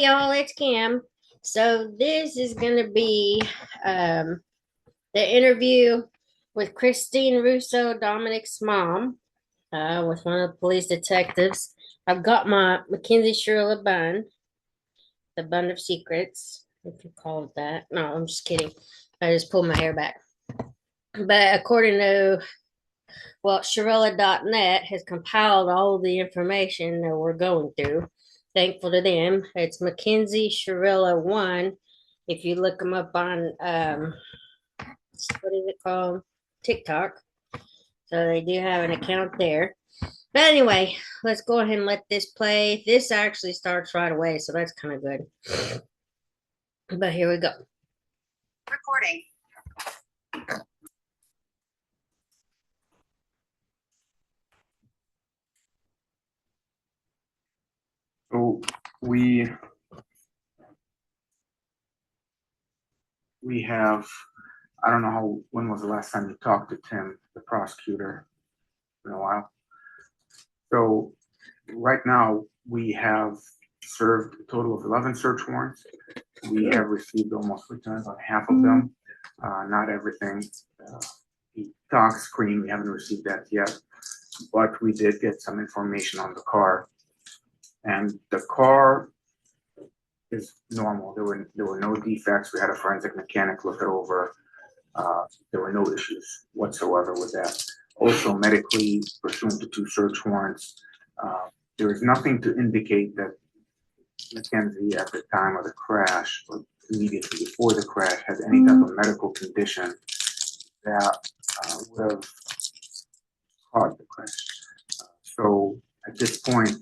y'all, it's Kim. So this is gonna be um the interview with Christine Russo, Dominic's mom, with one of the police detectives. I've got my Mackenzie Shirley bun, the bun of secrets, if you call it that. No, I'm just kidding. I just pulled my hair back. But according to Shirella.net has compiled all the information that we're going through. Thankful to them. It's Mackenzie Shirella 1. If you look them up on, what is it called? TikTok. So they do have an account there. But anyway, let's go ahead and let this play. This actually starts right away, so that's kind of good. But here we go. Recording. So we have, I don't know when was the last time you talked to Tim, the prosecutor, in a while. So right now we have served a total of 11 search warrants. We have received almost returns on half of them, not everything. The doc screen, we haven't received that yet, but we did get some information on the car. And the car is normal. There were no defects. We had a forensic mechanic look it over. There were no issues whatsoever with that. Also, medically, pursuant to 2 search warrants, there is nothing to indicate that Mackenzie, at the time of the crash, or immediately before the crash, had any type of medical condition that would have caused the crash. So at this point,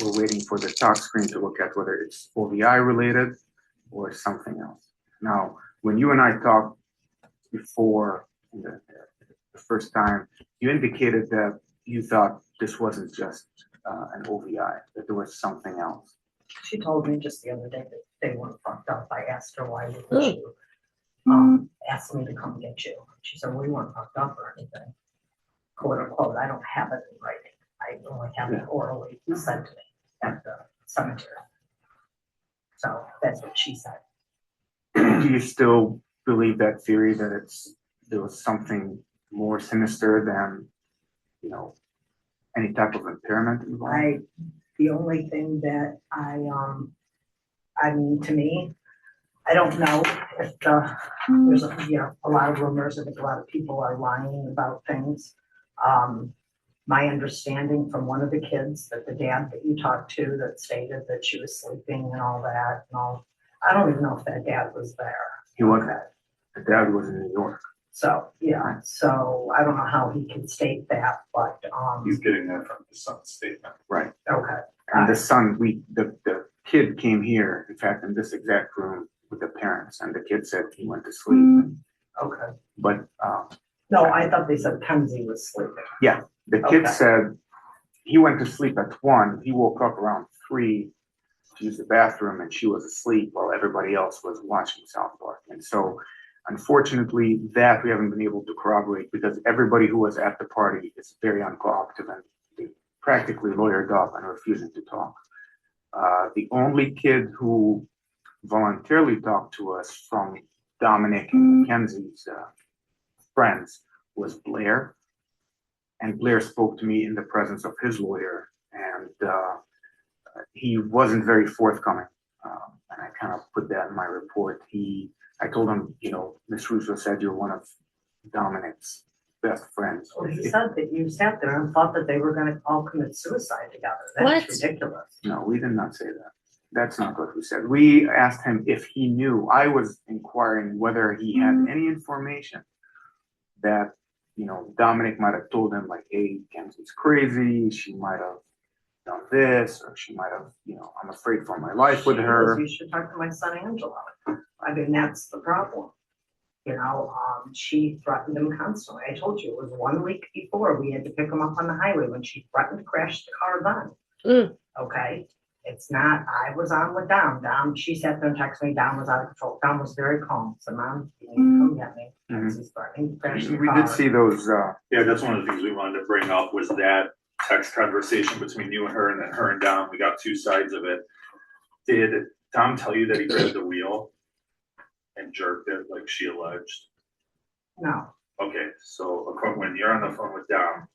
we're waiting for the talk screen to look at whether it's OVI related or something else. Now, when you and I talked before the first time, you indicated that you thought this wasn't just an OVI, that there was something else. She told me just the other day that they weren't fucked up. I asked her why didn't you ask me to come get you. She said we weren't fucked up or anything, quote unquote. I don't have it in writing. I only have it orally sent to me at the cemetery. So that's what she said. Do you still believe that theory that there was something more sinister than, any type of impairment involved? The only thing that I mean, to me, I don't know if there's a lot of rumors. I think a lot of people are lying about things. My understanding from one of the kids that the dad that you talked to that stated that she was sleeping and all that and all, I don't even know if that dad was there. He wasn't. The dad was in New York. So yeah, so I don't know how he can state that, but he's getting that from the son's statement. Right. Okay. And the son, the kid came here, in fact, in this exact room with the parents, and the kid said he went to sleep. Okay. But no, I thought they said Kenzie was sleeping. Yeah, the kid said he went to sleep at 1. He woke up around 3 to use the bathroom, and she was asleep while everybody else was watching South Park. And so, unfortunately, that we haven't been able to corroborate because everybody who was at the party is very uncooperative and they practically lawyered up and refusing to talk. The only kid who voluntarily talked to us from Dominic and Mackenzie's friends was Blair. And Blair spoke to me in the presence of his lawyer, and he wasn't very forthcoming. And I kind of put that in my report. I told him, Miss Russo said you're one of Dominic's best friends. Well, he said that you sat there and thought that they were going to all commit suicide together. That's ridiculous. No, we did not say that. That's not what we said. We asked him if he knew. I was inquiring whether he had any information that, Dominic might have told him, like, hey, Kenzie's crazy. She might have done this, or she might have, I'm afraid for my life with her. You should talk to my son, Angela. I mean, that's the problem. She threatened him constantly. I told you it was 1 week before we had to pick him up on the highway when she threatened to crash the car then. Okay. It's not, I was on with Dom. She sat there and texted me. Dom was out of control. Dom was very calm. So, Mom, you need to come get me. He's threatening to crash the car. We did see those. Yeah, that's one of the things we wanted to bring up was that text conversation between you and her, and then her and Dom. We got 2 sides of it. Did Tom tell you that he grabbed the wheel and jerked it like she alleged? No, Okay, so when you're on the phone with Dom,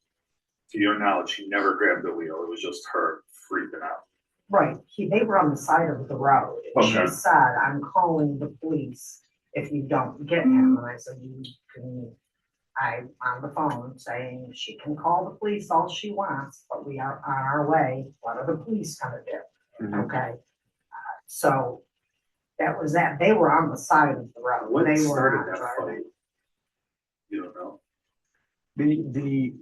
to your knowledge, he never grabbed the wheel. It was just her freaking out. right, they were on the side of the road, and she Okay. said, I'm calling the police if you don't get him, and I said, you can, I'm on the phone saying she can call the police all she wants, but we are on our way, what are the police gonna do? Mhm. Okay, so that was that, they were on the side of the road. What They were started not that driving. fight? You don't know? The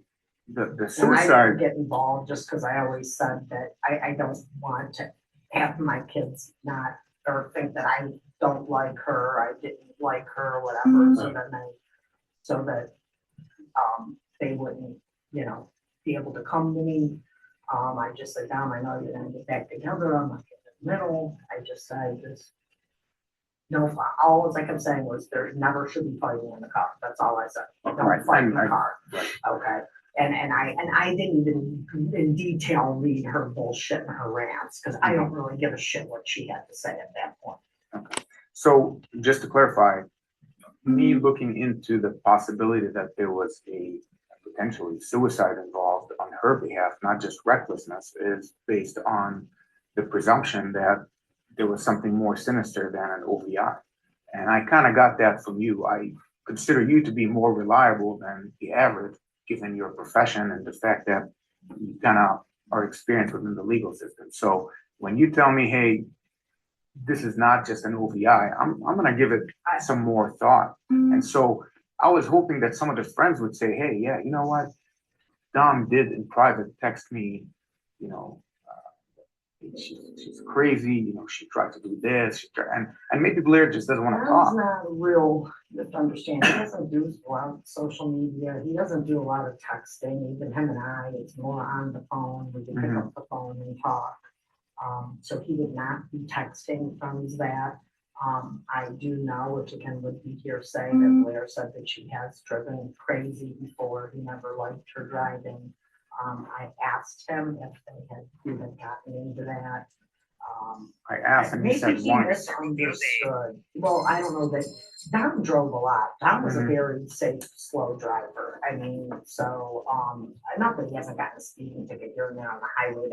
And I didn't suicide, get involved just because I always said that I don't want to have my kids not, or think that I don't like her, I didn't like her, or whatever, so that they wouldn't, be able to come to me. I just said, Dom, I know you're gonna get back together, I'm not getting in the middle, I just said, no, all I kept saying was there never should be fighting in the car, that's all I said. Right, Don't fight in the and car, right. okay? And I didn't even in detail read her bullshit and her rants, because I don't really give a shit what she had to say at that point. So just to clarify, me looking into the possibility that there was a potentially suicide involved on her behalf, not just recklessness, is based on the presumption that there was something more sinister than an OVI. And I kind of got that from you. I consider you to be more reliable than the average, given your profession and the fact that you kind of are experienced within the legal system. So when you tell me, hey, this is not just an OVI, I'm going to give it some more thought. And so I was hoping that some of the friends would say, hey, yeah, you know what? Dom did in private text me, you know, she's crazy, she tried to do this, and maybe Blair just doesn't want to Tom's talk. not a real, you have to understand, he doesn't do a lot of social media, he doesn't do a lot of texting, even him and I, it's more on the phone, we can pick up the phone and talk. So he would not be texting from that. I do know, which again would be hearsay, that Blair said that she has driven crazy before, he never liked her driving. I asked him if they had even gotten into that. I asked and he Maybe said he once. misunderstood. Well, I don't know that, Don drove a lot. Don was a very safe, slow driver. I mean, so, not that he hasn't gotten a speeding ticket here and there on the highway,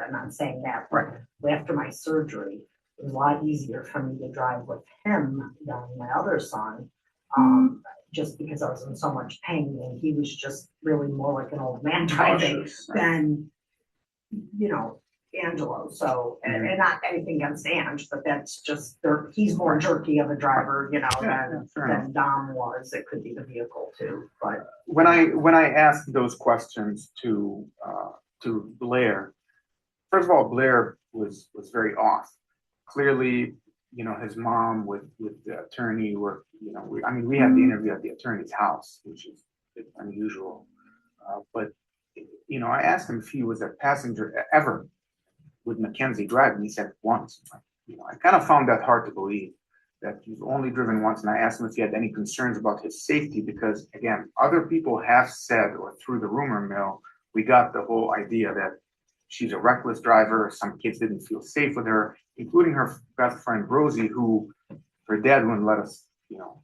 I'm not saying that. But after my surgery, it was a lot easier for me to drive with him than my other son. Just because I was in so much pain, and he was just really more like an old man driving than, Angelo, so, and not anything against Ange, but that's just, he's more jerky of a driver, than Dom was. It could be the vehicle too, but. When I asked those questions to Blair, first of all, Blair was very off. Clearly, his mom with the attorney were, we had the interview at the attorney's house, which is unusual. But I asked him if he was a passenger ever with Mackenzie driving. He said once. I kind of found that hard to believe, that he's only driven once. And I asked him if he had any concerns about his safety, because again, other people have said, or through the rumor mill, we got the whole idea that she's a reckless driver. Some kids didn't feel safe with her, including her best friend Rosie, who her dad wouldn't let us,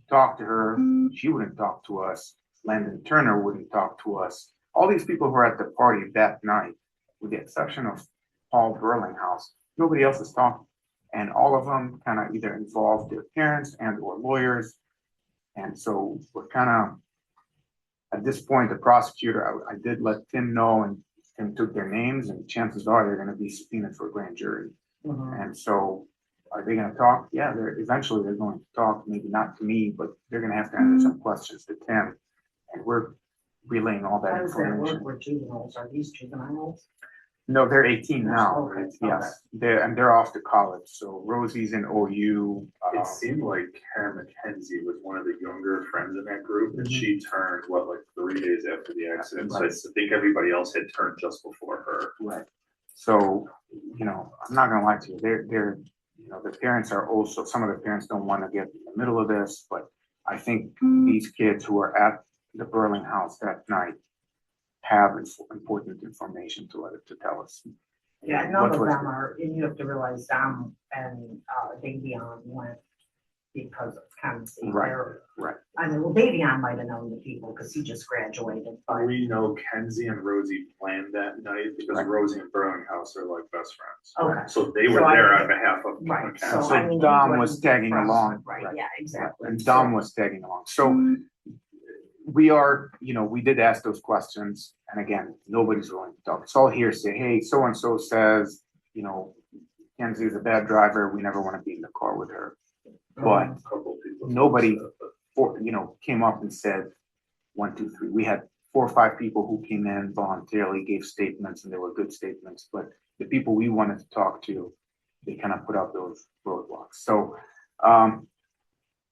talk to her. She wouldn't talk to us. Landon Turner wouldn't talk to us. All these people who were at the party that night, with the exception of Paul Burlinghouse, nobody else is talking. And all of them kind of either involved their parents and or lawyers. And so we're kind of, at this point, the prosecutor, I did let Tim know, and Tim took their names, and chances are they're going to be subpoenaed for a grand jury. And so are they going to talk? Yeah, eventually they're going to talk, maybe not to me, but they're going to have to answer some questions to Tim. And we're relaying all that How does that information. work with juveniles? Are these juveniles? No, they're 18 now. Okay, Yes, they're off to college. So Rosie's in OU. It seemed like Karen McKenzie was one of the younger friends in that group, and she turned, like 3 days after the accident. So I think everybody else had turned just before her. Right. So, I'm not gonna lie to you. They're the parents are also, some of the parents don't want to get in the middle of this, but I think these kids who are at the Burling house that night have important information to tell us. Yeah, none What of was them it? are, and you have to realize Dom and Davion went because of Kenzie. Right, They're- right. I mean, well, Davion might have known the people because he just graduated, but We know Kenzie and Rosie planned that night because Right. Rosie and Burlinghouse are like best friends. Okay. So they were So I there mean- on behalf of right, Mackenzie. so So I mean. Dom he was wouldn't tagging be along, Right, right, yeah, exactly. And Dom was tagging along. So we are, we did ask those questions. And again, nobody's willing to talk. It's all hearsay. Hey, so-and-so says, Kenzie is a bad driver. We never want to be in the car with her. But A couple people. nobody came up and said 1, 2, 3. We had 4 or 5 people who came in voluntarily, gave statements, and they were good statements. But the people we wanted to talk to, they kind of put up those roadblocks. So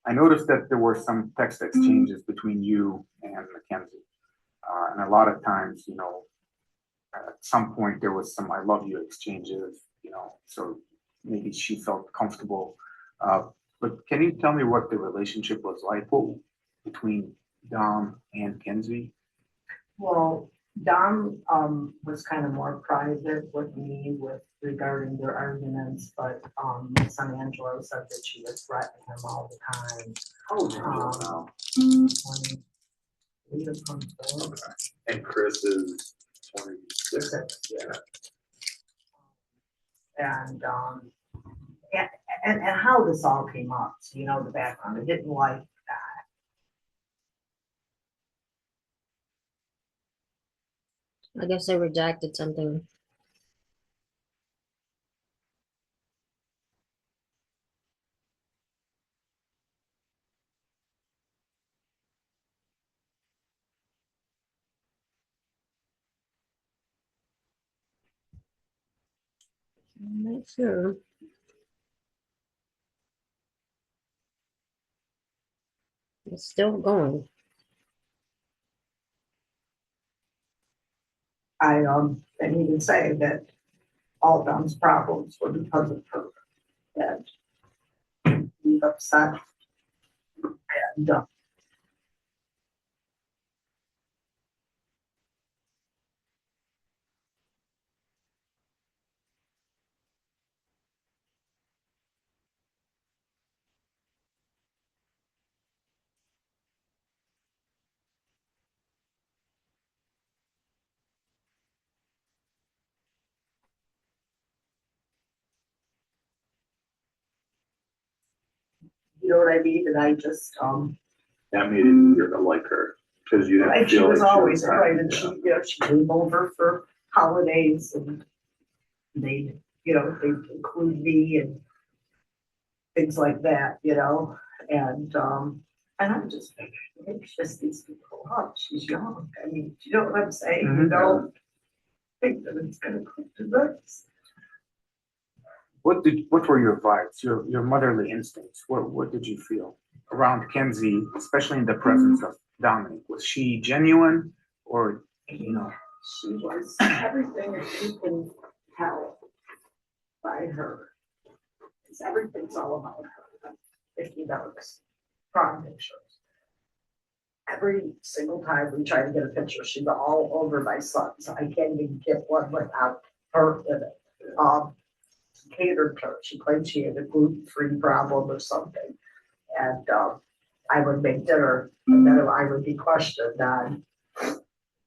I noticed that there were some text exchanges between you and Mackenzie. And a lot of times, at some point there was some "I love you" exchanges, so maybe she felt comfortable. But can you tell me what the relationship was like between Dom and Kenzie? Well, Dom was kind of more private with me regarding their arguments, but my son Angelo said that she would threaten him all the time. Oh, Wow. When we lived on the Okay. And Chris is 26. yeah. And, and how this all came up, so the background, I didn't like that. I guess they rejected something. I'm not sure. It's still going. And he would say that all Dom's problems were because of her, that he's upset. And, you know what I mean? And I just, That made it easier to like her because you didn't and she feel was like she always was right, having- and yeah. she came over for holidays, and they'd include me and things like that, and I'm just thinking, maybe she just needs to grow up. She's young. I mean, you know what I'm saying? You Mhm. don't think that it's gonna come to this. What were your vibes, your motherly instincts? What did you feel around Kenzie, especially in the presence of Dominic? Was she genuine or, She was everything that you can tell by her. Because everything's all about her. If you notice, prom pictures. Every single time we try to get a picture, she's all over my son, so I can't even get one without her in it. Catered to her. She claimed she had a gluten-free problem or something. And I would make dinner, and then I would be questioned on,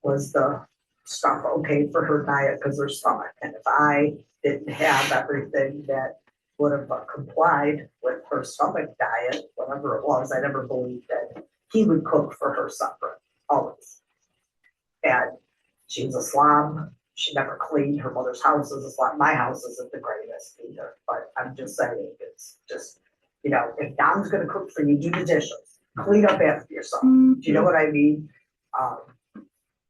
was the stuff okay for her diet because her stomach? And if I didn't have everything that would have complied with her stomach diet, whatever it was, I never believed that he would cook for her separate, always. And she was a slob. She never cleaned. Her mother's house is a slob. My house isn't the greatest either, but I'm just saying, it's just, if Dom's gonna cook for you, do the dishes, clean up after yourself. Do you know what I mean?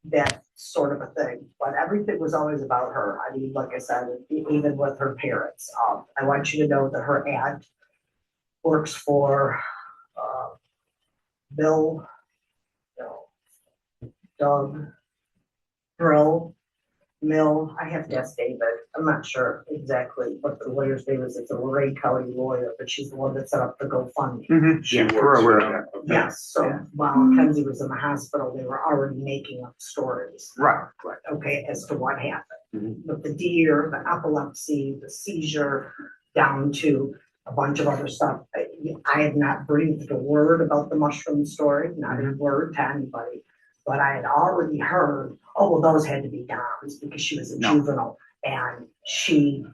That sort of a thing, but everything was always about her. I mean, like I said, even with her parents. I want you to know that her aunt works for Bill, Doug, Brill, Mill. I have to ask David. I'm not sure exactly what the lawyer's name is. It's a Lorraine County lawyer, but she's the one that set up the GoFundMe. She Yeah, works we're aware for of them. that. Okay. Yes, so while Kenzie was in the hospital, they were already making up stories. Right. Okay, as to what happened. Mhm. with the deer, the epilepsy, the seizure, down to a bunch of other stuff. I had not breathed a word about the mushroom story, not a word to anybody. But I had already heard, oh, well, those had to be Dom's because she was a No. juvenile and she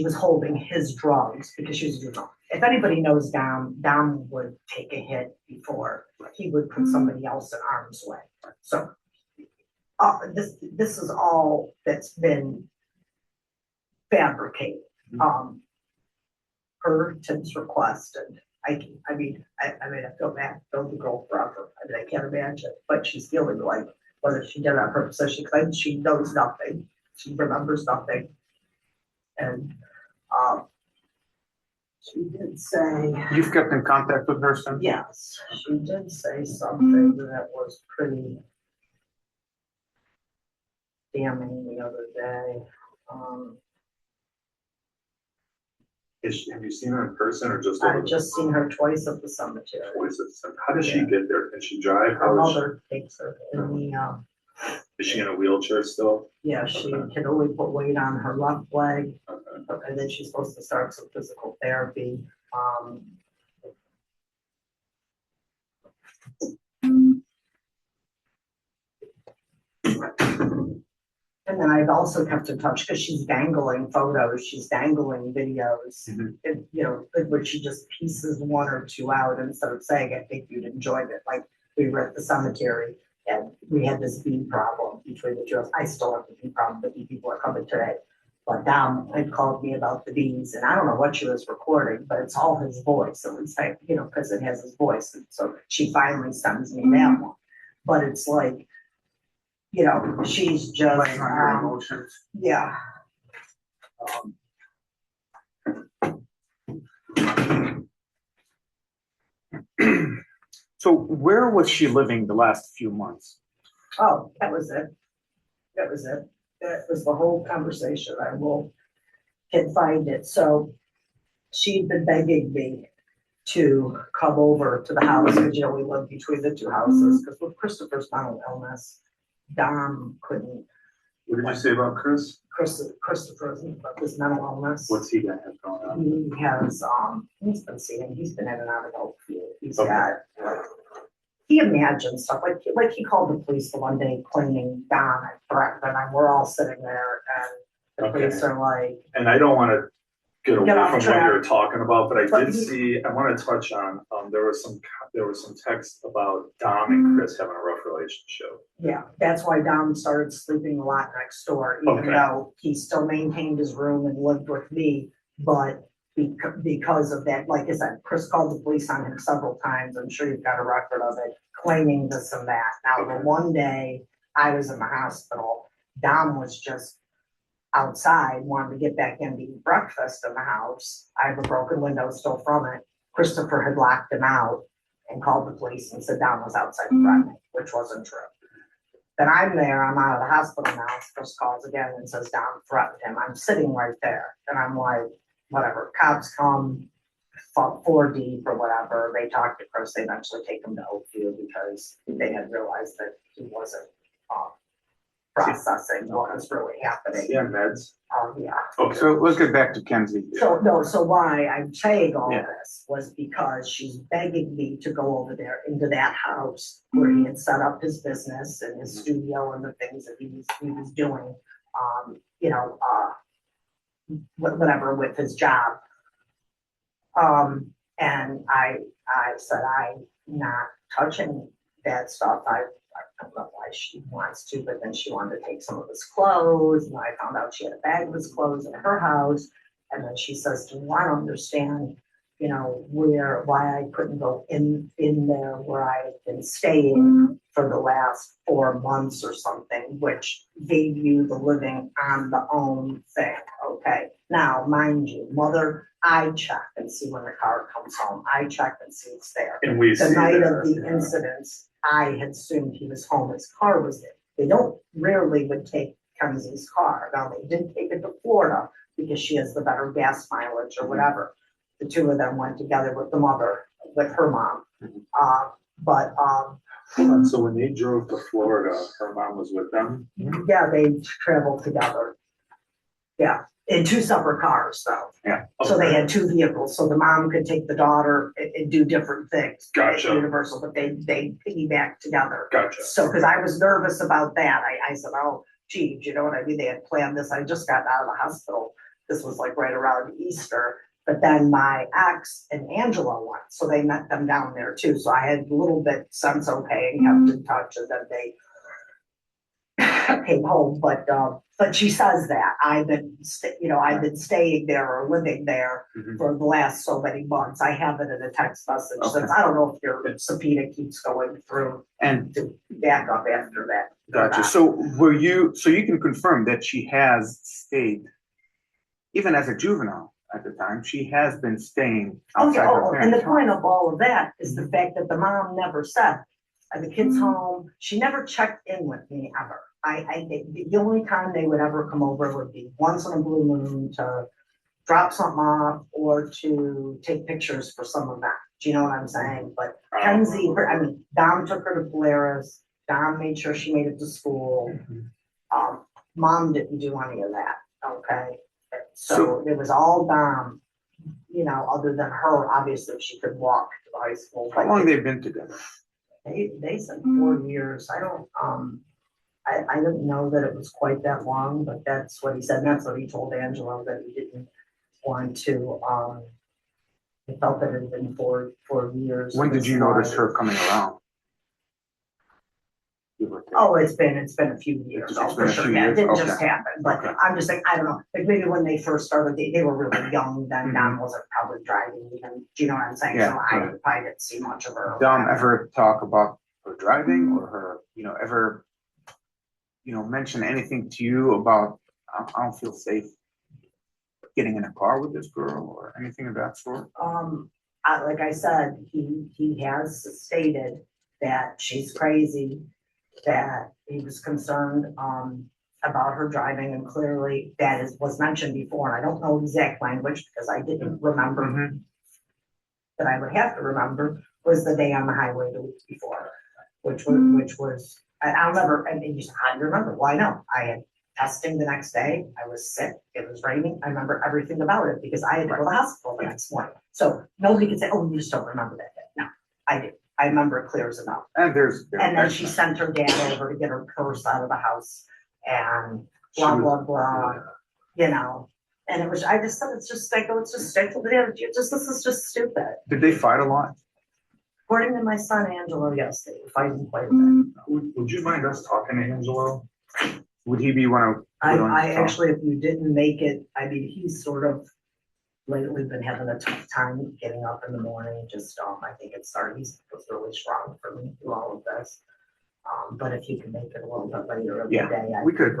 was holding his drugs because she was a juvenile. If anybody knows Dom, Dom would take a hit before he would put somebody else in harm's way. So this is all that's been fabricated. Per Tim's request, and I mean, I feel bad, build the girl forever. I mean, I can't imagine, but she's feeling like whether she did it on purpose, so she claims she knows nothing, she remembers nothing, and she did say, You've kept in contact with her since? yes, she did say something that was pretty damning the other day. Have you seen her in person or just over I've the just seen her twice at the cemetery. voice? How does she Yeah. get there? Can she drive? Her How is mother takes her in the, is she in a wheelchair still? yeah, she can only put weight on her left leg, Okay. and then she's supposed to start some physical therapy. And then I've also kept in touch because she's dangling photos, she's dangling videos, Mhm. and, you know, where she just pieces one or two out instead of saying, I think you'd enjoy it. Like, we were at the cemetery and we had this bee problem between the two of us. I still have the bee problem, the bee people are coming today. But Dom had called me about the bees, and I don't know what she was recording, but it's all his voice. So it's like, you know, because it has his voice. And so she finally sends me that one. But it's like, you know, she's just, Playing on your emotions. yeah. So where was she living the last few months? Oh, that was it. That was it. That was the whole conversation. I can find it. So she'd been begging me to come over to the house because, you know, we lived between the two houses because with Christopher's mental illness, Dom couldn't. What did you say about Chris? Christopher's his mental illness. What's he got going on? He has, he's been seeing, he's been in and out of Oakview. He's Okay. got, he imagines stuff, like he called the police the one day claiming Don had threatened, and we're all sitting there, and the police are like, And I don't want to get away Get off from what track. you're talking about, but I But did he- see, I want to touch on, there was some text about Dom and Chris having a rough relationship. yeah, that's why Don started sleeping a lot next door, even Okay. though he still maintained his room and lived with me, but because of that, like I said, Chris called the police on him several times, I'm sure you've got a record of it, claiming this and that. Now, the Okay. one day I was in the hospital, Dom was just outside, wanted to get back in to eat breakfast in the house. I have a broken window still from it. Christopher had locked him out and called the police and said Dom was outside threatening, which wasn't true. Then I'm there, I'm out of the hospital now. Chris calls again and says Dom threatened him. I'm sitting right there. And I'm like, whatever, cops come, 4D or whatever. They talk to Chris, they eventually take him to Oakview because they had realized that he wasn't processing what was really happening. Yeah, meds. Yeah. Okay. So let's get back to Kenzie. So why I'm saying all Yeah. this was because she's begging me to go over there into that house where he had set up his business and his studio and the things that he was doing, you know, whatever with his job. And I said, I'm not touching that stuff. I don't know why she wants to, but then she wanted to take some of his clothes, and I found out she had a bag of his clothes in her house. And then she says to me, well, I don't understand, you know, why I couldn't go in there where I had been staying for the last 4 months or something, which gave you the living on the own thing. Okay. Now, mind you, mother, I check and see when the car comes home. I check and see it's there. And we The see night that, of the yeah. incidents, I had assumed he was home, his car was there. They don't rarely would take Kenzie's car. Now, they did take it to Florida because she has the better gas mileage or whatever. The two of them went together with the mother, with her mom. But Hold on, so when they drove to Florida, her mom was with them? yeah, they traveled together. in two separate cars though. Yeah. So they Okay. had two vehicles, so the mom could take the daughter and do different things. Gotcha. At Universal, but they piggyback together. Gotcha. So, because I was nervous about that, I said, oh, gee, you know what I mean? They had planned this. I just got out of the hospital. This was like right around Easter. But then my ex and Angela went, so they met them down there too. So I had a little bit sense okay and kept in touch, and then they came home. But she says that I've been, I've been staying there or living there Mhm. for the last so many months. I have it in a text message. Okay. Since I don't know if your subpoena keeps going through And to back up after that. gotcha. So so you can confirm that she has stayed, even as a juvenile at the time, she has been staying Oh, yeah, outside her and the parents' point house. of all of that is the fact that the mom never said, are the kids home? She never checked in with me ever. The only time they would ever come over would be once in a blue moon to drop something off or to take pictures for some event. Do you know what I'm saying? But Kenzie, Dom took her to Polaris. Dom made sure she made it to school. Mom didn't do any of that, okay? So it was all Dom, other than her, obviously, she could walk to the high school. How long they've been together? They said 4 years. I didn't know that it was quite that long, but that's what he said. And that's what he told Angela, that he didn't want to, he felt that it had been 4 years. When did you notice her coming around? Give or take. Oh, it's been a few years. It's Oh, been for a sure. few Yeah, it years? didn't Okay. just happen, but Okay. I'm just saying, I don't know, like maybe when they first started, they were really young, then Mhm. Dom wasn't probably driving even, do you know what I'm saying? Yeah, So I right. probably didn't see much of her. Dom ever talk about her driving or her, ever, mention anything to you about, I don't feel safe getting in a car with this girl or anything of that sort? Like I said, he has stated that she's crazy, that he was concerned, about her driving, and clearly that was mentioned before, and I don't know exact language because I didn't remember Mhm. that I would have to remember, was the day on the highway the week before, which was, I'll never, and you said, how do you remember? Well, I know, I had testing the next day, I was sick, it was raining, I remember everything about it because I had to go to the hospital the next morning. So nobody could say, oh, you just don't remember that day. No, I do. I remember it clear as a bell. And And then she sent her dad over to get her purse out of the house and blah, blah, blah, And it was, I just said, it's just stick to the other, this is just stupid. Did they fight a lot? According to my son Angelo, yes, they were fighting quite a bit. Would you mind us talking to Angelo? Would he be one of? I actually, if you didn't make it, he's sort of lately been having a tough time getting up in the morning, just, I think it started, he was really strong for me through all of this. But if you could make it a little bit later in the Yeah, day. we could.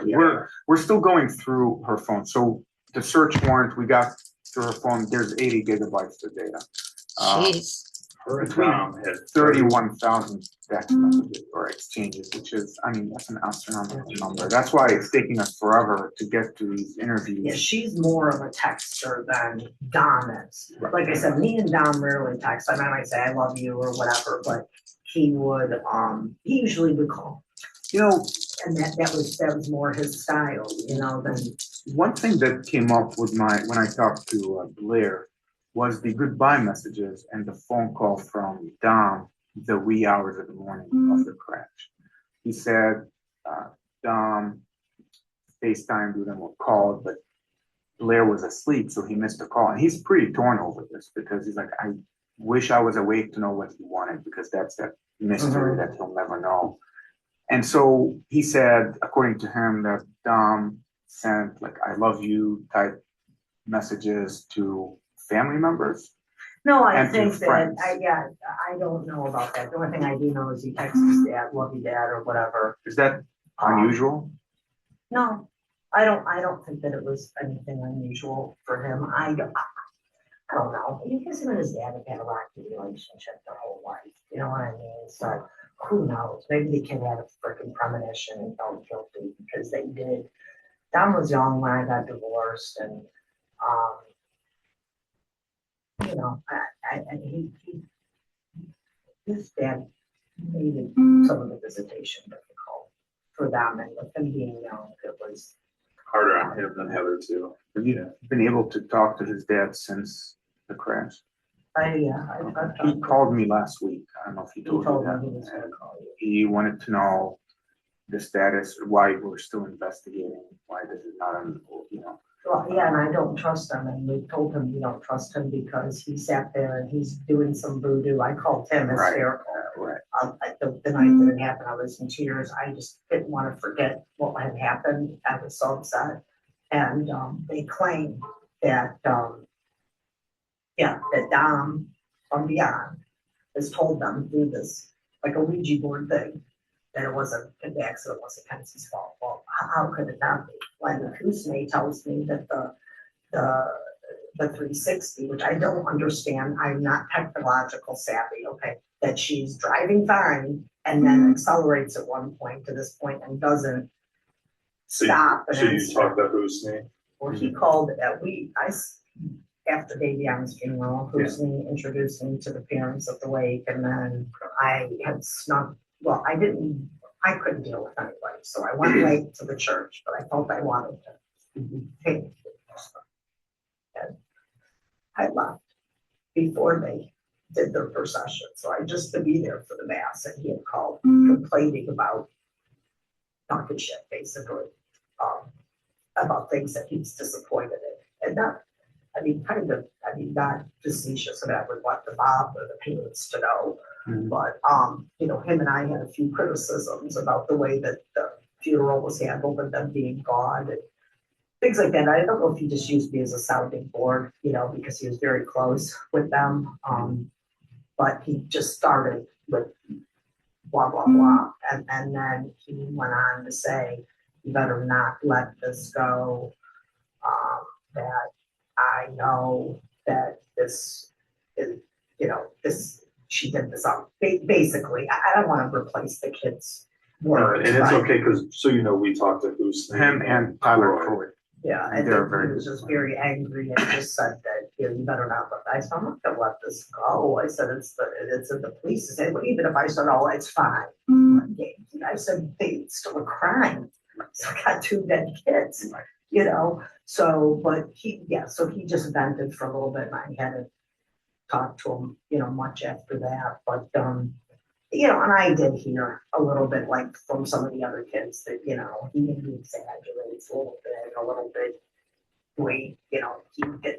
Yeah. We're still going through her phone. So the search warrant, we got through her phone, there's 80 gigabytes of data. Jeez. Her and Between Tom had 31,000 text messages or exchanges, which is, that's an astronomical number. That's why it's taking us forever to get to these Yeah, interviews. she's more of a texter than Dom is. Like I said, me and Dom rarely text. I might say I love you or whatever, but he he usually would call. And that was more his style, than. One thing that came up with when I talked to Blair was the goodbye messages and the phone call from Dom the wee hours of the morning of the crash. He said, Dom FaceTimed with him or called, but Blair was asleep, so he missed the call. And he's pretty torn over this because he's like, I wish I was awake to know what he wanted, because that's that mystery that he'll never know. And so he said, according to him, that Dom sent like I love you type messages to family members. No, I And to think that, friends. I don't know about that. The only thing I do know is he texts his dad, love you, dad, or whatever. Is that unusual? No, I don't think that it was anything unusual for him. I don't know. Because him and his dad have had a rocky relationship their whole life. You know what I mean? So who knows? Maybe the kid had a freaking premonition and felt guilty because they did. Dom was young when I got divorced, and his dad made some of the visitation difficult for them, and with him being young, it was. harder on him than Heather too. Have you been able to talk to his dad since the crash? I He called me last week. I don't know if he He told you told me that. he was gonna call you. He wanted to know the status, why we're still investigating, why this is not on, you know. Well, yeah, and I don't trust him, and we told him we don't trust him because he sat there and he's doing some voodoo. I called him Right, hysterical. right. The night that it happened, I was in tears. I just didn't want to forget what had happened. I was so upset. And they claim that, that Dom from Beyond has told them through this, like a Ouija board thing, that it wasn't, the accident wasn't Kenzie's fault. Well, how could it not be? When Kusme tells me that the 360, which I don't understand, I'm not technological savvy, okay, that she's driving fine and then accelerates at one point to this point and doesn't stop. And So you then talked to Husni? well, he called, after Davion's funeral, Husni introduced me to the parents of the wake, and then I had snuck, well, I couldn't deal with anybody, so I went late to the church, but I felt I wanted to take it. And I left before they did their procession, so I just to be there for the mass, and he had called complaining about talking shit, basically, about things that he was disappointed in. And not, not facetious, and I would want the Bob or the parents to know. But, him and I had a few criticisms about the way that the funeral was handled and them being gone and things like that. I don't know if he just used me as a sounding board, because he was very close with them. But he just started with blah, blah, blah. And then he went on to say, you better not let this go. That I know that this is, she did this on, basically, I don't want to replace the kids' words. And it's but- okay, because, we talked to Husni. Him and Tyler Croy. Yeah, and They're then very he was just very angry and just said that, you better not let, I said, I'm not gonna let this go. I said, it's in the police. I said, well, even if I said, oh, it's fine. I said, it's still a crime. So I got 2 dead kids, so, but he just vented for a little bit and I hadn't talked to him, much after that, but, and I did hear a little bit like from some of the other kids that, he maybe exaggerates a little bit,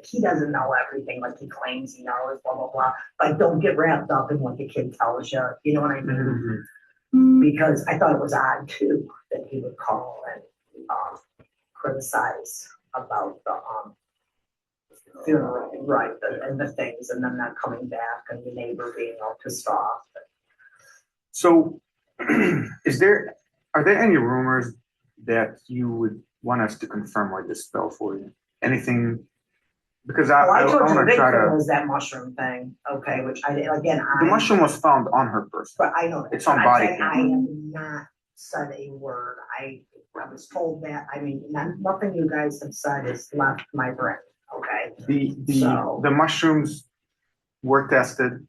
he doesn't know everything like he claims he knows, blah, blah, blah. Like, don't get wrapped up in what the kid tells you, you know what I mean? Because I thought it was odd too, that he would call and, criticize about the, funeral, right, and the things, and then not coming back and the neighbor being all pissed off. So, are there any rumors that you would want us to confirm or dispel for you? Anything? Because I Well, I told you want the to try big thing to. was that mushroom thing, okay, which The mushroom was found on her person. but I know that. It's on I'm body saying cam. I have not said a word. I was told that, nothing you guys have said has left my brain, okay? The mushrooms were tested.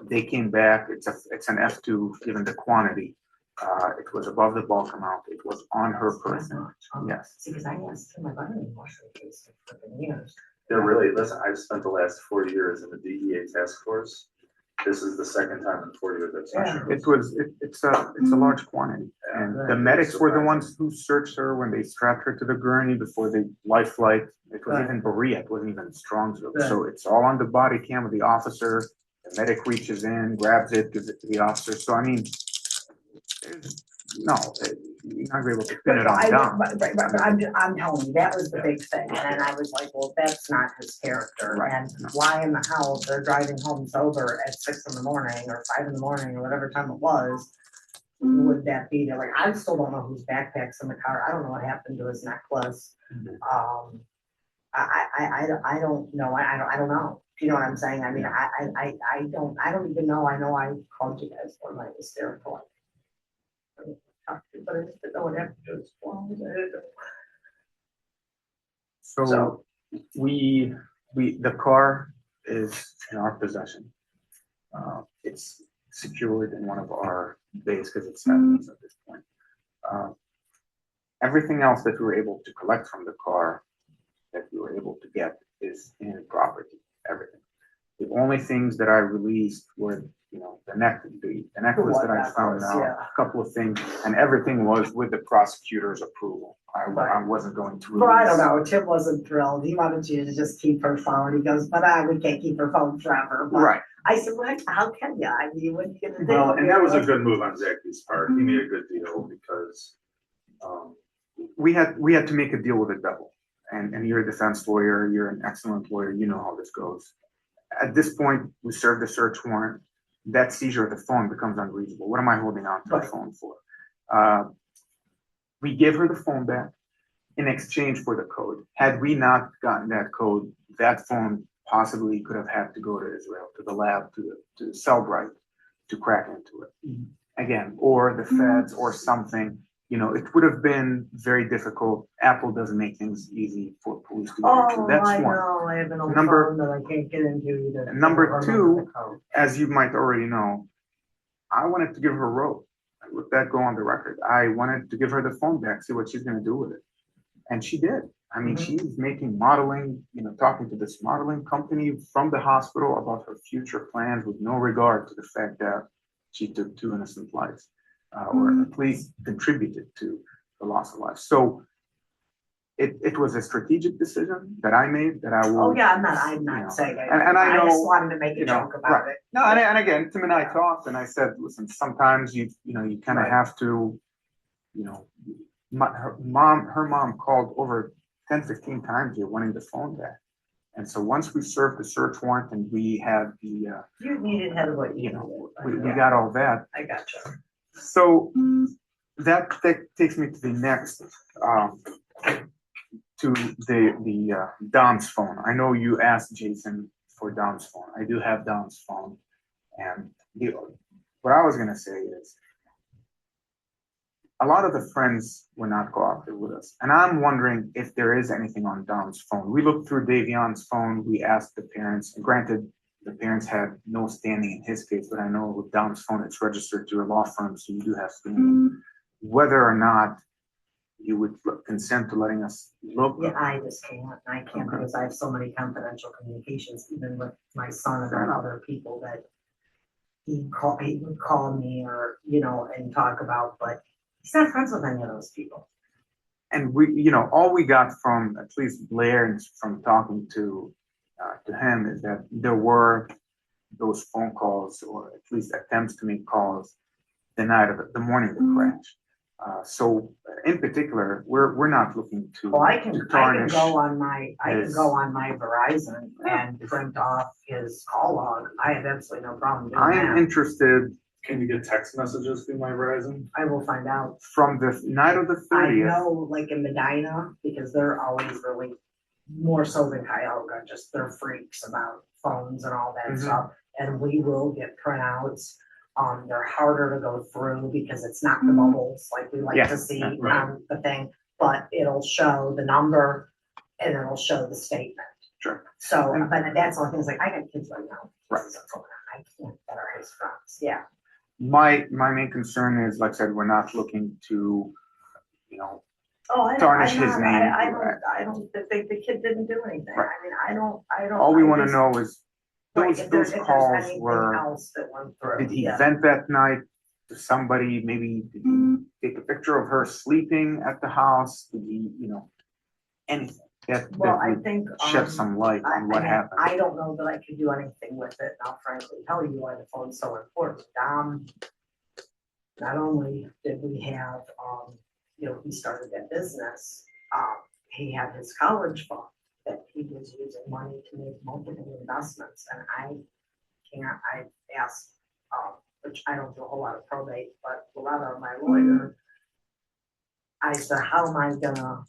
They came back. It's an F2 given the quantity. It was above the bulk amount. It was on her person. Yes. See, because I asked him about any mushroom case for years. They're really, listen, I've spent the last 4 years in the DEA task force. This is the second time in 4 years I've seen her. It's a large quantity. And the medics were the ones who searched her when they strapped her to the gurney before they life flight. It was even Berea. It wasn't even Strongsville. So it's all on the body cam of the officer. The medic reaches in, grabs it, gives it to the officer. So no, you're not able to pin it on down. But I'm telling you, that was the big thing, and I was like, well, that's not his character, Right. and why in the hell they're driving home sober at 6 in the morning or 5 in the morning or whatever time it was, would that be? They're like, I still don't know whose backpack's in the car, I don't know what happened to his necklace. I don't know, I don't know, you know what I'm saying? I don't even know, I know I called you guys one night hysterical. But I just didn't know what happened to his phone. So the car is in our possession. It's secured in one of our bays because it's evidence at this point. Everything else that we were able to collect from the car, that we were able to get, is in property, everything. The only things that I released were, the necklace that I found out, Yeah. a couple of things, and everything was with the prosecutor's approval. I Right. wasn't going to Well, I don't release. know, Tim wasn't thrilled, he wanted you to just keep her phone, he goes, but we can't keep her phone forever. But Right, I said, well, how can you, I mean, what are you gonna do? Well, and that was a good move on Zaxby's part. He made a good deal because, we had to make a deal with the devil, and you're a defense lawyer, you're an excellent lawyer, you know how this goes. At this point, we served a search warrant. That seizure of the phone becomes unreasonable. What am I holding on to the Right. phone for? We gave her the phone back in exchange for the code. Had we not gotten that code, that phone possibly could have had to go to Israel, to the lab, to Cellbrite, to crack into it. Again, or the feds or something. It would have been very difficult. Apple doesn't make things easy for police to get into. Oh, That's I one. know, I have an old Number- phone that I can't get into either. And number I don't two, remember the code. As you might already know, I wanted to give her a rope. I let that go on the record. I wanted to give her the phone back, see what she's going to do with it. And she did. I mean, Mhm. she's making modeling, talking to this modeling company from the hospital about her future plans with no regard to the fact that she took 2 innocent lives, or at least contributed to the loss of life. So it was a strategic decision that I made that I will. Oh, yeah, I'm you know, not saying, and I I just know, wanted to make a joke about right. it. No, and again, Tim and I talked, and I said, listen, sometimes you kind of Right. have to, her mom called over 10, 15 times here wanting the phone back. And so once we served the search warrant and we had the, You needed had what you needed. we got all that. I gotcha. So that takes me to the next, to the Dom's phone. I know you asked Jason for Dom's phone. I do have Dom's phone. And what I was gonna say is, a lot of the friends were not cooperative with us. And I'm wondering if there is anything on Dom's phone. We looked through Davion's phone, we asked the parents, and granted, the parents had no standing in his case, but I know with Dom's phone, it's registered to a law firm, so you do have standing. Whether or not you would consent to letting us look. Yeah, I just can't, Okay. because I have so many confidential communications, even with my son Fair and enough. other people that he would call me or, and talk about, but he's not friends with any of those people. And we, all we got from at least Blair and from talking to him is that there were those phone calls, or at least attempts to make calls, the morning of the crash. So in particular, we're not looking to Well, I can tarnish. go on my his- Verizon and print off his call log. I have absolutely no problem doing I am that. interested can you get text messages through my Verizon? I will find out. from the night of the I 30th. know, like in Medina, because they're always really more so than Cuyahoga, just they're freaks about phones and all that Mhm. stuff. And we will get printouts. They're harder to go through because it's not the bubbles like we like Yeah, to see yeah, right. on the thing, but it'll show the number and it'll show the statement. Sure. So, And- but that's all things like, I got kids right now. Right. I can't, that are his friends, yeah. My main concern is, like I said, we're not looking to, Oh, Tarnish his name. I don't think the kid didn't do anything. Right. I mean, I don't. all we I want to just- know is Right, those if there's calls anything were, else that went through, did he yeah. vent that night to somebody? Maybe did he take a picture of her sleeping at the house? Did he, anything that Well, I would think. shed some light on what happened? I don't know that I could do anything with it, and I'll frankly tell you why the phone's so important. Not only did we have, he started that business, he had his college fund that he was using money to make multiple investments, and I asked, which I don't do a whole lot of probate, but a lot of my lawyer, I said, how am I gonna,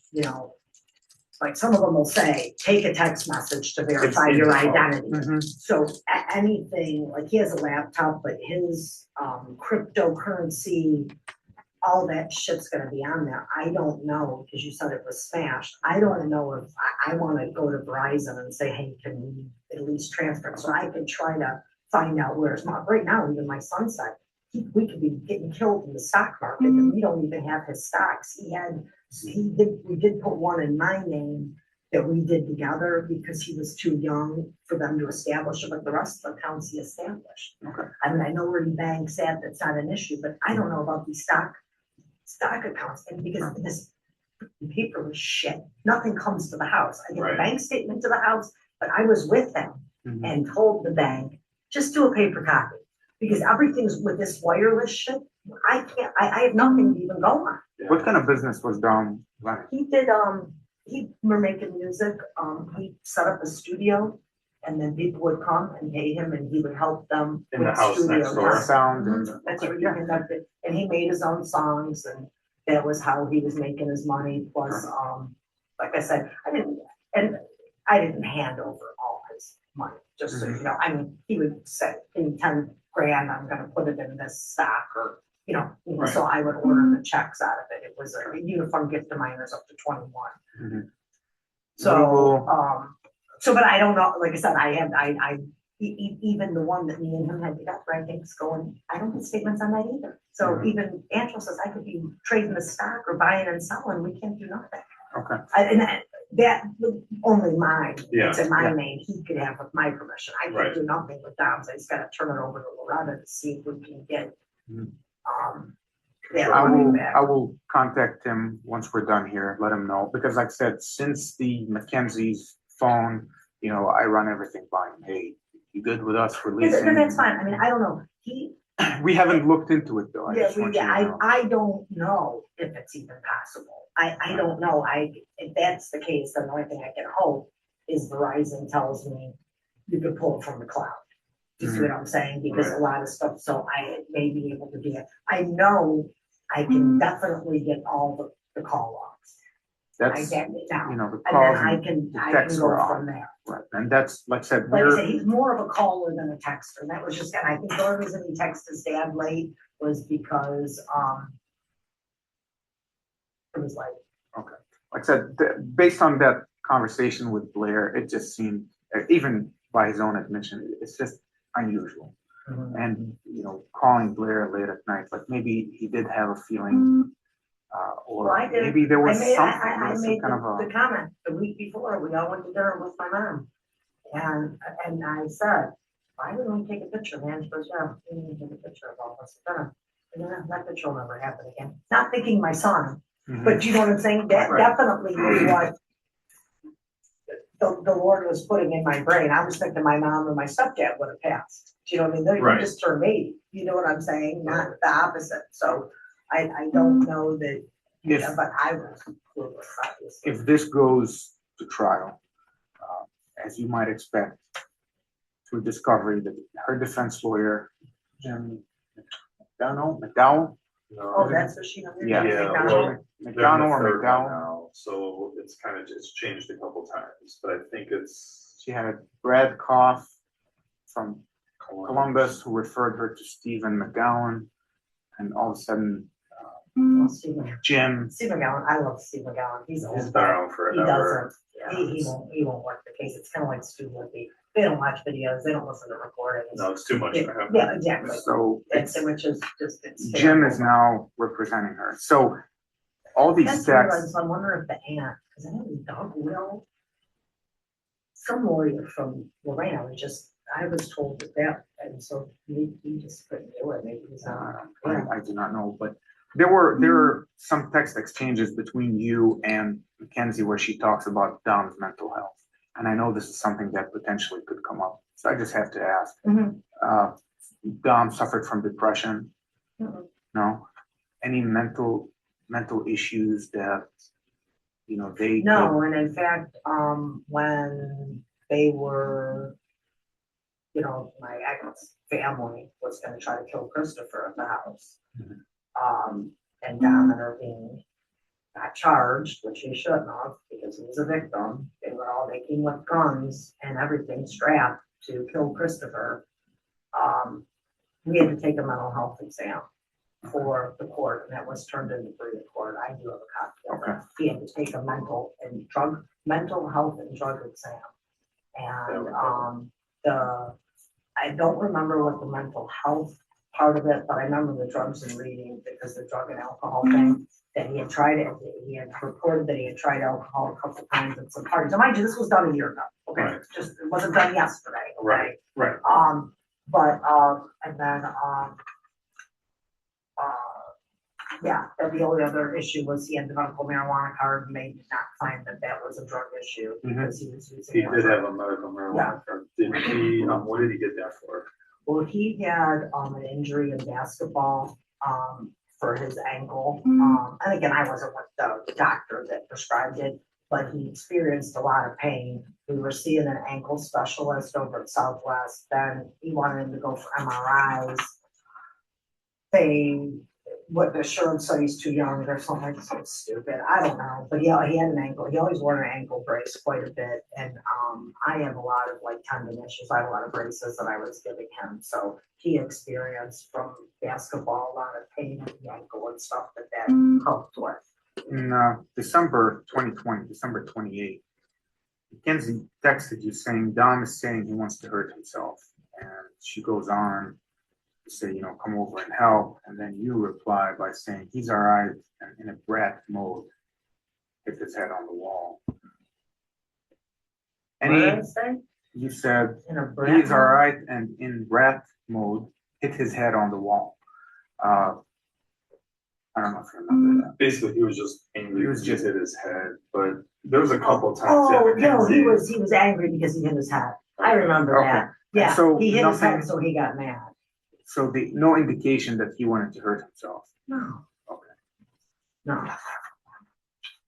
like some of them will say, take a text message to verify in your the phone. identity. Mhm. So anything, like he has a laptop, but his cryptocurrency, all that shit's gonna be on there. I don't know, because you said it was smashed. I don't know if I wanna go to Verizon and say, hey, can we at least transfer it? So I could try to find out where it's not. Right now, even my son said, we could be getting killed in the stock market and we don't even have his stocks. He had we did put one in my name that we did together because he was too young for them to establish it, but the rest of the accounts he established. Okay. I mean, I know where he banks at, that's not an issue, but I don't know about these stock accounts, and because this paper was shit, nothing comes to the house. I get a Right. bank statement to the house, but I was with them Mhm. and told the bank, just do a paper copy. Because everything's with this wireless shit, I can't, I have nothing to even go on. What kind of business was Dom running? He did, he were making music, he set up a studio, and then people would come and pay him, and he would help them In the with house studio next door? time. Sound and. Mhm, That's what he Yeah. conducted, and he made his own songs, and that was how he was making his money, plus, like I said, I didn't hand over all his money, just so you know, I mean, he would say, give me 10 grand, I'm gonna put it in this stock, or, so I would order the checks out of it, it was a uniform gift to minors up to 21. Mhm. So, but I don't know, like I said, even the one that me and him had together, I think is going, I don't get statements on that either. So Mhm. even Angela says I could be trading the stock or buying and selling, we can't do nothing. Okay. That only mine, Yeah, it's in my yeah. name, he could have with my permission. I Right. can't do nothing with Dom's, I just gotta turn it over to Loretta to see if we can get, Mhm. that I money will, back. I will contact him once we're done here, let him know, because like I said, since the Mackenzie's phone, I run everything by him. Hey, you good with us releasing? That's fine, I mean, I don't know, We haven't looked into it though. I just want you to know. I don't know if it's even possible. I don't know. If that's the case, then the only thing I can hope is Verizon tells me you can pull it from the cloud. Do you see what I'm saying? Because a lot of stuff, so I may be able to do it. I know I can definitely get all the call logs. I That's, get it now. the And then calls I and can the go texts were from on. there. Right, and that's, like I said, Like I we're, said, he's more of a caller than a texter. That was just, and I think the only reason he texted his dad late was because, it was like, like I said, based on that conversation with Blair, it just seemed, even by his own admission, it's just unusual. And, calling Blair late at night, like maybe he did have a feeling, or well, I did. maybe there was something, I there was some made kind of the a, comment the week before, we all went to dinner with my mom. And I said, why didn't we take a picture? Man, she goes, yeah, we need to take a picture of all of us at dinner. And then that picture will never happen again. Not thinking my son, Mhm. but you know what I'm saying? That Right. definitely was what the Lord was putting in my brain. I was thinking my mom and my stepdad would have passed. Do you know what I mean? They Right. just turned 80. You know what I'm saying? Not the opposite. So I don't know that, If- but I was clueless, obviously. if this goes to trial, as you might expect, through discovery, that her defense lawyer, Jim McDowell? Oh, that's what she. Yeah. Yeah, McDowell They're or the third one McDowell? now, so it's kind of just changed a couple times, but I think it's She had Brad Koff from Columbus who referred her to Stephen McGowan, and all of a sudden, Steve Jim. McGowan, I love Steve McGowan. He's He's old. been around He forever. doesn't, he won't work the case. It's kind of like Stu Libby. They don't watch videos, they don't listen to recordings. No, it's too much for him. Yeah, exactly. So That's, which is just, it's. Jim is now representing her. So all these That's texts, so I'm wondering if the aunt, because I know Doug Will, some lawyer from Lorraine, I was told that, and so he just couldn't do it, maybe he's not. I do not know, but there were some text exchanges between you and Mackenzie where she talks about Dom's mental health. And I know this is something that potentially could come up. So I just have to ask. Mhm. Dom suffered from depression? Mhm. No? Any mental issues that, they No, and in fact, when they were, my ex family was gonna try to kill Christopher at the house. And Dom and Irving got charged, which he shouldn't have, because he was a victim. They came with guns and everything strapped to kill Christopher. We had to take a mental health exam for the court, and that was turned into free of court. I do have a copy of it. He had to take a mental health and drug exam. And, I don't remember what the mental health part of it, but I remember the drugs and reading, because the drug and alcohol thing, that he had tried it, he had reported that he had tried alcohol a couple times at some parties. Now, mind you, this was done a year ago, okay? Right. Just, it wasn't done yesterday, okay? Right, right. And then, yeah, and the only other issue was he had the medical marijuana card, and they did not find that that was a drug issue because he was using. He it did for- have a medical marijuana card. Did he, what did he get that for? Well, he had, an injury in basketball, for his ankle. And again, I wasn't with the doctor that prescribed it, but he experienced a lot of pain. We were seeing an ankle specialist over at Southwest, then he wanted him to go for MRIs. What the assurance said he's too young or something like so stupid. I don't know, but yeah, he had an ankle. He always wore an ankle brace quite a bit, and I have a lot of like tendon issues. I have a lot of braces that I was giving him, so he experienced from basketball a lot of pain in the ankle and stuff that helped with. In December 2020, December 28th, Mackenzie texted you saying Dom is saying he wants to hurt himself, and she goes on to say, come over and help, and then you reply by saying he's all right and in a brat mode, hit his head on the wall. What did I say? You said In a brat he's all mode? right and in brat mode, hit his head on the wall. I don't know if you remember that. Basically, he was just angry He was because he just- hit his head, but there was a couple times. Oh, that no, he Mackenzie- was angry because he hit his head. I remember Okay. that. Yeah, So he hit his head, nothing- so he got mad. So no indication that he wanted to hurt himself. No. Okay. No.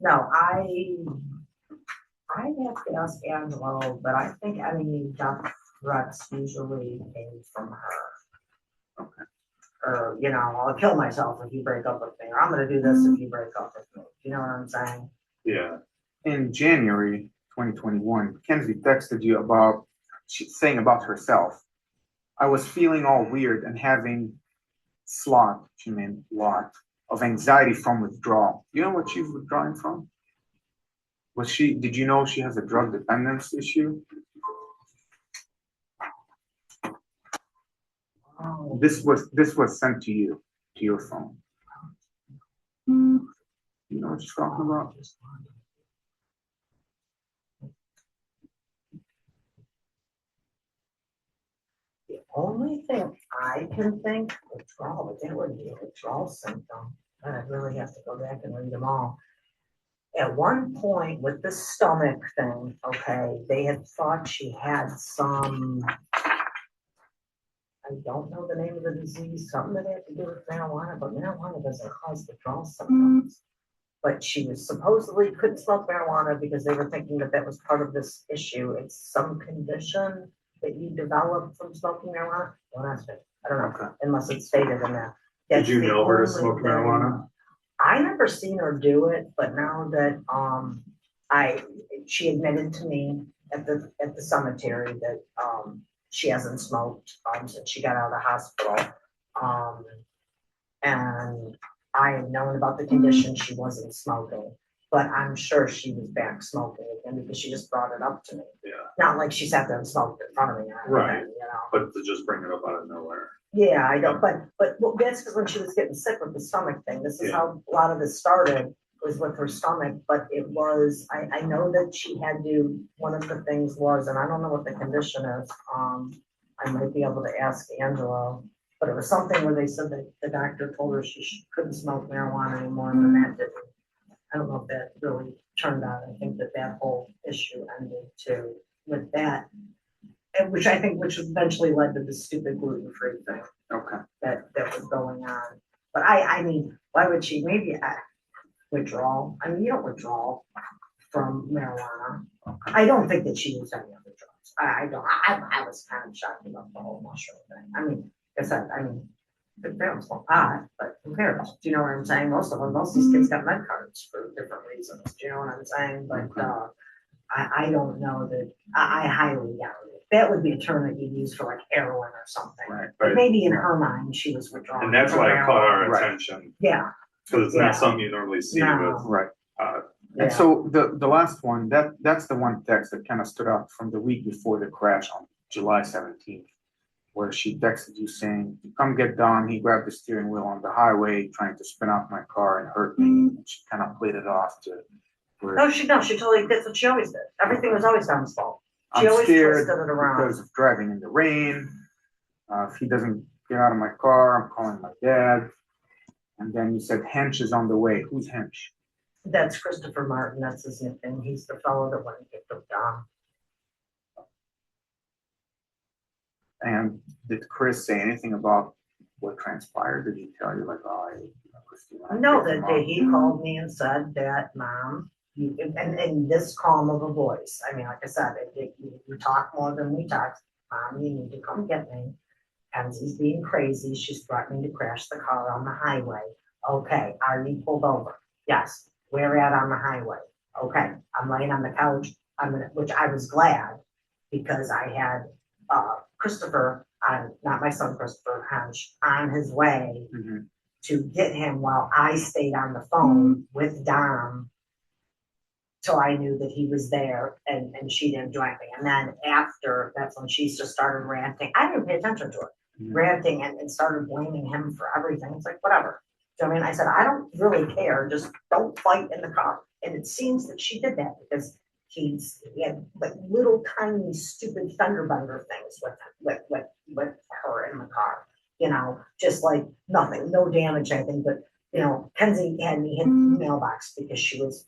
No, I'd have to ask Angelo, but I think any death threats usually came from her. Okay. Or, I'll kill myself if you break up with me, or I'm gonna do this if you break up with me. You know what I'm saying? Yeah, In January 2021, Kenzie texted you about, she's saying about herself. I was feeling all weird and having she meant lot of anxiety from withdrawal. You know what she's withdrawing from? Did you know she has a drug dependence issue? Oh, This was sent to you, to your phone. You know what she's talking about? the only thing I can think, withdrawal, but that would be a withdrawal symptom. I'd really have to go back and read them all. At one point with the stomach thing, okay, they had thought she had some, I don't know the name of the disease, something that had to do with marijuana, but marijuana doesn't cause withdrawal symptoms. But she was supposedly couldn't smoke marijuana because they were thinking that that was part of this issue. It's some condition that you develop from smoking marijuana. Don't ask me. I don't know, Okay. unless it's stated in there. did That's you the know her to only smoke thing. marijuana? I never seen her do it, but now that she admitted to me at the cemetery that she hasn't smoked since she got out of the hospital. And I had known about the condition, she wasn't smoking, but I'm sure she was back smoking again because she just brought it up to me. Yeah, Not like she sat there and smoked in front of me or Right. anything, but to just bring it up out of nowhere. Yeah, I don't, but well, that's because when she was getting sick with the stomach thing, this is how a lot of this started, was with her stomach, but it was, I know that she had to, one of the things was, and I don't know what the condition is, I might be able to ask Angelo, but it was something where they said that the doctor told her she couldn't smoke marijuana anymore, and then that didn't, I don't know if that really turned out, I think that whole issue ended too, with that. And which eventually led to the stupid gluten-free thing Okay. that was going on. But I mean, why would she, maybe withdrawal? I mean, you don't withdraw from marijuana. I don't think that she used any other drugs. I don't, I was kind of shocked about the whole mushroom thing. I mean, like I said, the parents smoke pot, but who cares? Do you know what I'm saying? Most of these kids got med cards for different reasons. Do you know what I'm saying? But, I don't know that, I highly doubt it. That would be a term that you'd use for like heroin or something. Right. But maybe in her mind, she was withdrawing. And that's from why it caught our Right. attention, Yeah, because it's Yeah. not something you normally see No. with, Right. yeah. And so the last one, that's the one text that kind of stood out from the week before the crash on July 17th. where she texted you saying, come get Dom, he grabbed the steering wheel on the highway, trying to spin off my car and hurt me, and she kind of played it off to where No, she totally, that's what she always did. Everything was always Dom's fault. She I'm always scared twisted it around. because of driving in the rain. If he doesn't get out of my car, I'm calling my dad. And then you said Hench is on the way. Who's Hench? That's Christopher Martin, that's his nickname. He's the fellow that went and picked up Dom. And did Chris say anything about what transpired? Did he tell you like, oh, Christina? No, that day he called me and said that, Mom, you, and in this calm of a voice, I mean, like I said, you talk more than we talk. Mom, you need to come get me. Kenzie's being crazy. She's threatening to crash the car on the highway. Okay, are you pulled over? Yes. Where at on the highway? Okay, I'm laying on the couch. Which I was glad because I had Christopher, not my son Christopher, Hench, on his way to get him while I stayed on the phone with Dom. So I knew that he was there and she didn't do anything. And then after, that's when she just started ranting. I didn't pay attention to it. Ranting and started blaming him for everything. It's like, whatever. So I mean, I said, I don't really care. Just don't fight in the car. And it seems that she did that because he had like little tiny stupid fender bender things with her in the car. You know, just like nothing, no damage, anything. But you know, Kenzie had me hit the mailbox because she was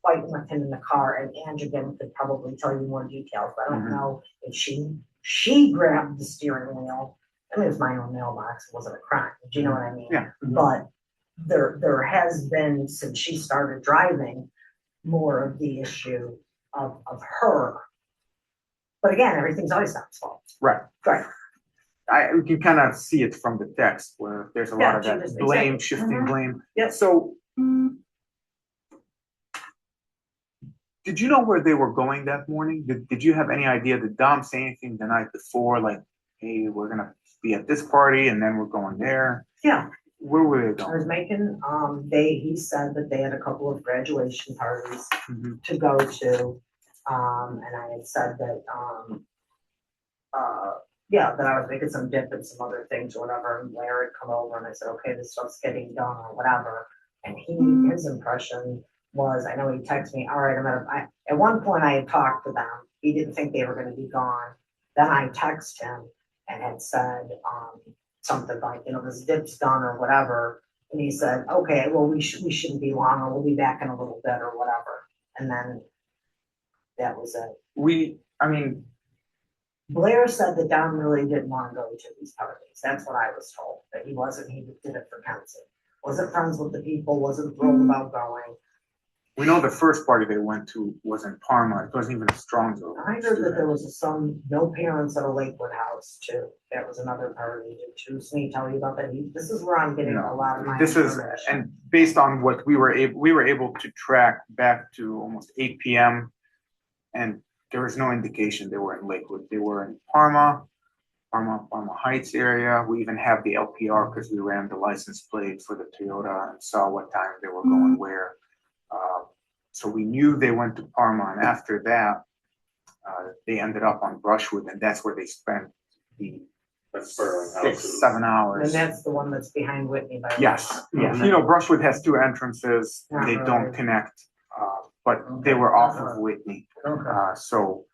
fighting with him in the car. And Angela could probably tell you more details, but I don't know if she grabbed the steering wheel. I mean, it was my own mailbox. It wasn't a crime. Do you know what I mean? Yeah. But there has been, since she started driving, more of the issue of her. But again, everything's always Dom's fault. Right. Right. You can kind of see it from the text where there's a lot of that blame, shifting blame. Yep. So did you know where they were going that morning? Did you have any idea? Did Dom say anything the night before, like, hey, we're gonna be at this party and then we're going there? Yeah. Where were they I going? was making, he said that they had a couple of graduation parties to go to. And I had said that, yeah, that I was making some dip and some other things or whatever. And Larry had come over and I said, okay, this stuff's getting done or whatever. And his impression was, I know he texted me, all right, at one point I had talked to them. He didn't think they were gonna be gone. Then I texted him and had said, something like, you know, this dip's done or whatever. And he said, okay, well, we shouldn't be long or we'll be back in a little bit or whatever. And then that was it. Blair said that Don really didn't want to go to these parties. That's what I was told, that he did it for Kenzie. Wasn't friends with the people, wasn't thrilled about going. We know the first party they went to was in Parma. It wasn't even a Strongsville. I heard that there was no parents at a Lakewood house too. That was another party too. So he tell you about that. This is where I'm getting a lot of my information. And based on what we were able to track back to almost 8 p.m. and there was no indication they were in Lakewood. They were in Parma Heights area. We even have the LPR because we ran the license plate for the Toyota and saw what time they were going where. So we knew they went to Parma, and after that, they ended up on Brushwood, and that's where they spent the 6-7 hours. And that's the one that's behind Whitney. Yes. You know, Brushwood has 2 entrances. They don't connect, but they were off of Whitney. So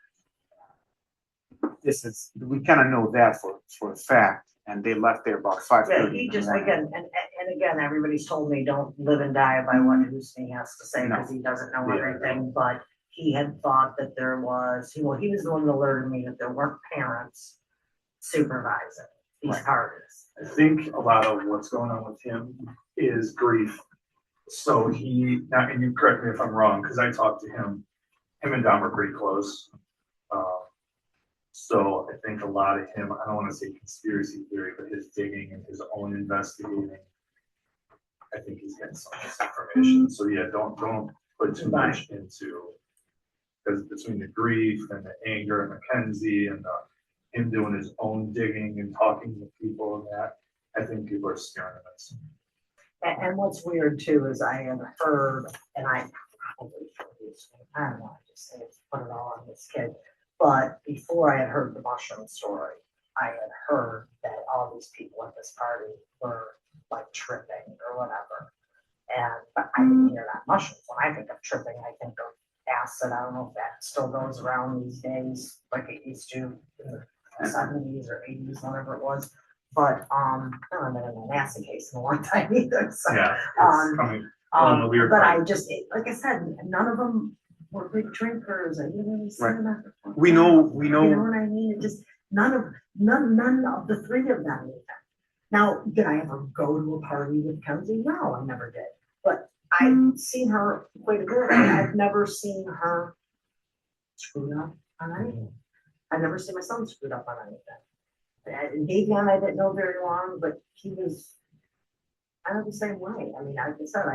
we kind of know that for a fact. And they left there about 5:30. Yeah, he just again, and again, everybody's told me don't live and die by what Houston has to say because he doesn't know everything. But he had thought that there was, he was the one that alerted me that there weren't parents supervising these parties. I think a lot of what's going on with him is grief. So and you correct me if I'm wrong, because I talked to him and Dom are pretty close. So I think a lot of him, I don't want to say conspiracy theory, but his digging and his own investigating, I think he's getting some of this information. So yeah, don't put too much into, because between the grief and the anger and Mackenzie and him doing his own digging and talking to people and that, I think people are scaring him. And what's weird too is I have heard, and I don't know, I just say put it all on this kid. But before I had heard the mushroom story, I had heard that all these people at this party were like tripping or whatever. But I didn't hear that mushrooms. When I think of tripping, I think of acid. I don't know if that still goes around these days like it used to in the 70s or 80s, whatever it was. But I haven't been in an acid case in a long time either. So, Yeah, it's coming. but I just, like I said, none of them were big drinkers. I didn't really see Right. that before. We know. You know what I mean? It just none of the three of them even. Now, did I ever go to a party with Kenzie? No, I never did. But I've seen her quite a bit. I've never seen her screwed up on anything. I've never seen my son screwed up on anything. And Davion, I didn't know very long, but he was kind of the same way. I mean, like I said,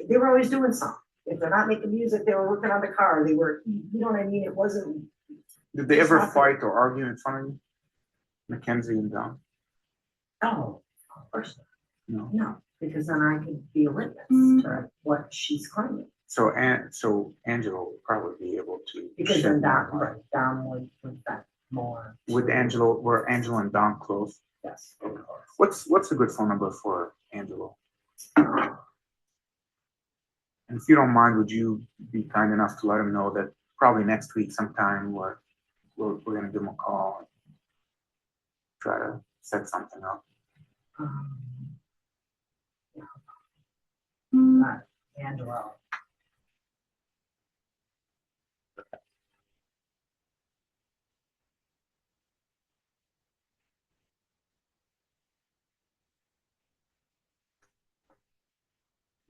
they were always doing something. If they're not making music, they were working on the car. They were, you know what I mean? It wasn't. Did they ever fight or argue in front of you, Mackenzie and Don? No, of course No. not. No, because then I could be a witness to what she's claiming. So Angelo would probably be able to. Because then shed more light. Don would bet more. Were Angelo and Don close? Yes. What's a good phone number for Angelo? And if you don't mind, would you be kind enough to let him know that probably next week sometime we're gonna give him a call and try to set something up. Yeah. Not Angelo.